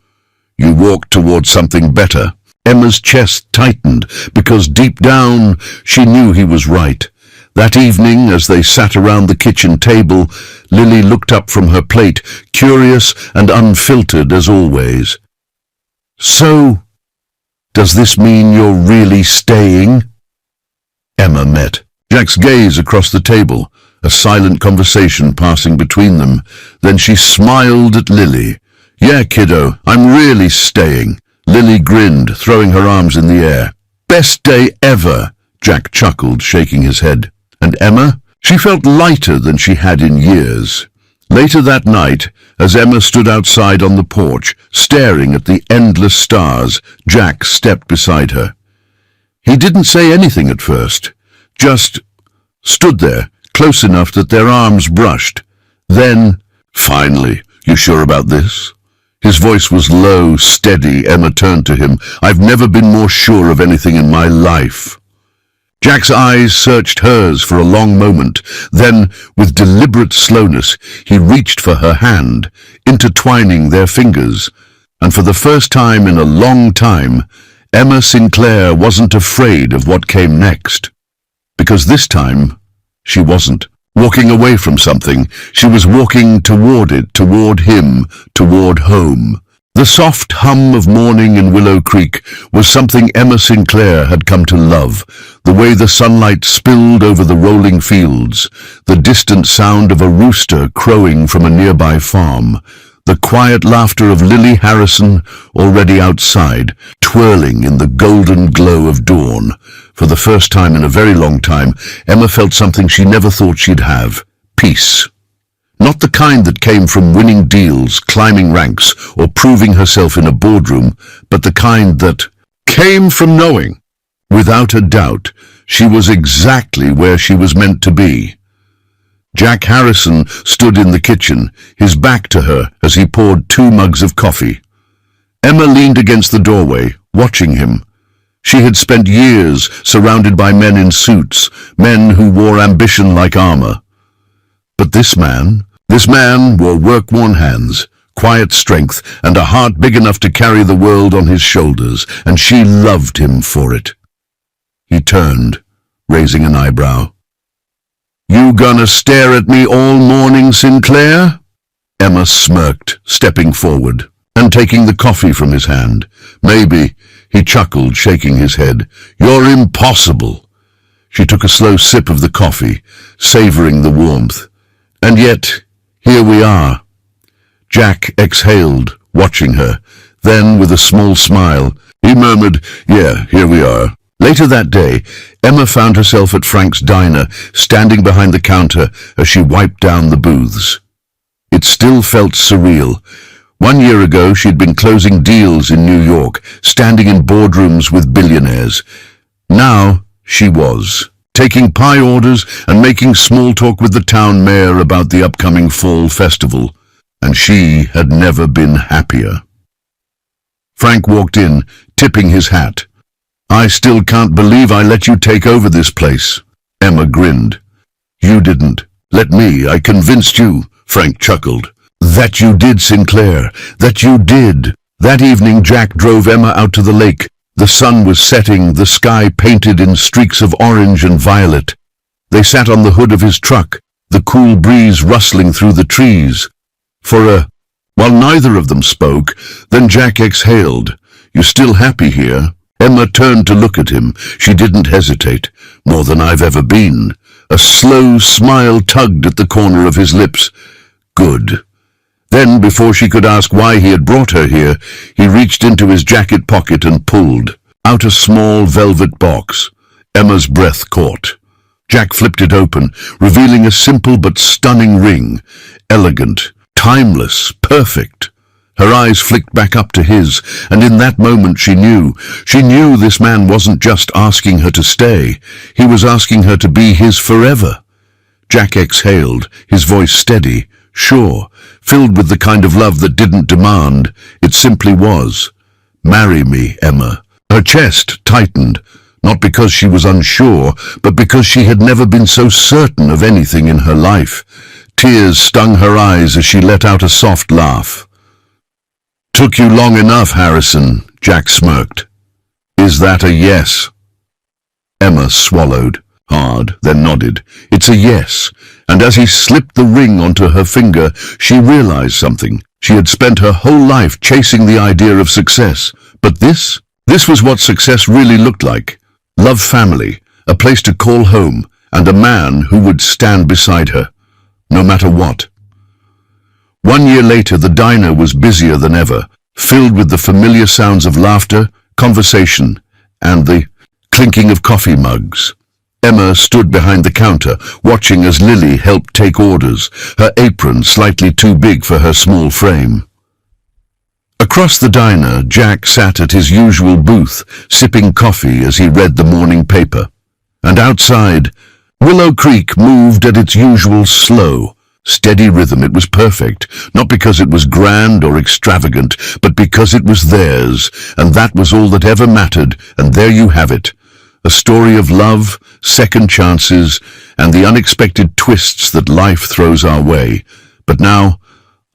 you walked towards something better." Emma's chest tightened because deep down she knew he was right. That evening, as they sat around the kitchen table, Lily looked up from her plate, curious and unfiltered as always. "So, does this mean you're really staying?" Emma met Jack's gaze across the table, a silent conversation passing between them. Then she smiled at Lily. "Yeah, kiddo, I'm really staying." Lily grinned, throwing her arms in the air. "Best day ever," Jack chuckled, shaking his head. And Emma? She felt lighter than she had in years. Later that night, as Emma stood outside on the porch, staring at the endless stars, Jack stepped beside her. He didn't say anything at first, just stood there, close enough that their arms brushed. Then, "Finally, you sure about this?" His voice was low, steady. Emma turned to him. "I've never been more sure of anything in my life." Jack's eyes searched hers for a long moment. Then, with deliberate slowness, he reached for her hand, intertwining their fingers. And for the first time in a long time, Emma Sinclair wasn't afraid of what came next. Because this time, she wasn't walking away from something. She was walking toward it, toward him, toward home. The soft hum of morning in Willow Creek was something Emma Sinclair had come to love. The way the sunlight spilled over the rolling fields, the distant sound of a rooster crowing from a nearby farm, the quiet laughter of Lily Harrison already outside, twirling in the golden glow of dawn. For the first time in a very long time, Emma felt something she never thought she'd have: peace. Not the kind that came from winning deals, climbing ranks, or proving herself in a boardroom, but the kind that came from knowing, without a doubt, she was exactly where she was meant to be. Jack Harrison stood in the kitchen, his back to her as he poured 2 mugs of coffee. Emma leaned against the doorway, watching him. She had spent years surrounded by men in suits, men who wore ambition like armor. But this man wore work-worn hands, quiet strength, and a heart big enough to carry the world on his shoulders, and she loved him for it. He turned, raising an eyebrow. "You gonna stare at me all morning, Sinclair?" Emma smirked, stepping forward and taking the coffee from his hand. "Maybe," he chuckled, shaking his head. "You're impossible." She took a slow sip of the coffee, savoring the warmth. "And yet, here we are." Jack exhaled, watching her. Then, with a small smile, he murmured, "Yeah, here we are." Later that day, Emma found herself at Frank's diner, standing behind the counter as she wiped down the booths. It still felt surreal. 1 year ago, she'd been closing deals in New York, standing in boardrooms with billionaires. Now, she was taking pie orders and making small talk with the town mayor about the upcoming fall festival, and she had never been happier. Frank walked in, tipping his hat. "I still can't believe I let you take over this place." Emma grinned. "You didn't. Let me. I convinced you," Frank chuckled. "That you did, Sinclair. That you did." That evening, Jack drove Emma out to the lake. The sun was setting, the sky painted in streaks of orange and violet. They sat on the hood of his truck, the cool breeze rustling through the trees. While neither of them spoke, then Jack exhaled. "You still happy here?" Emma turned to look at him. She didn't hesitate, more than I've ever been. A slow smile tugged at the corner of his lips. Good. Then, before she could ask why he had brought her here, he reached into his jacket pocket and pulled out a small velvet box. Emma's breath caught. Jack flipped it open, revealing a simple but stunning ring. Elegant, timeless, perfect. Her eyes flicked back up to his, and in that moment she knew this man wasn't just asking her to stay. He was asking her to be his forever. Jack exhaled, his voice steady, sure, filled with the kind of love that didn't demand. It simply was. Marry me, Emma. Her chest tightened, not because she was unsure, but because she had never been so certain of anything in her life. Tears stung her eyes as she let out a soft laugh. Took you long enough, Harrison, Jack smirked. Is that a yes? Emma swallowed hard, then nodded. It's a yes. And as he slipped the ring onto her finger, she realized something. She had spent her whole life chasing the idea of success. But this was what success really looked like. Love, family, a place to call home, and a man who would stand beside her, no matter what. 1 year later, the diner was busier than ever, filled with the familiar sounds of laughter, conversation, and the clinking of coffee mugs. Emma stood behind the counter, watching as Lily helped take orders, her apron slightly too big for her small frame. Across the diner, Jack sat at his usual booth, sipping coffee as he read the morning paper. And outside, Willow Creek moved at its usual slow, steady rhythm. It was perfect, not because it was grand or extravagant, but because it was theirs, and that was all that ever mattered. And there you have it. A story of love, second chances, and the unexpected twists that life throws our way. But now,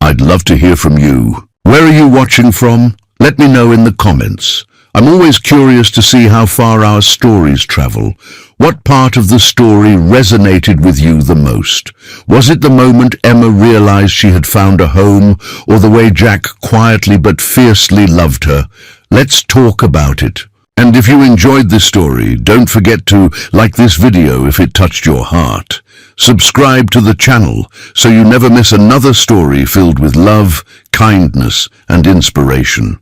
I'd love to hear from you. Where are you watching from? Let me know in the comments. I'm always curious to see how far our stories travel. What part of the story resonated with you the most? Was it the moment Emma realized she had found a home, or the way Jack quietly but fiercely loved her? Let's talk about it. And if you enjoyed this story, don't forget to like this video if it touched your heart. Subscribe to the channel so you never miss another story filled with love, kindness, and inspiration.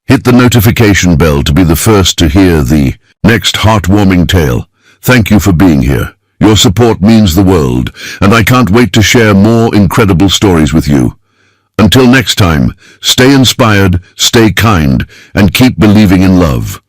Hit the notification bell to be the first to hear the next heartwarming tale. Thank you for being here. Your support means the world, and I can't wait to share more incredible stories with you. Until next time, stay inspired, stay kind, and keep believing in love.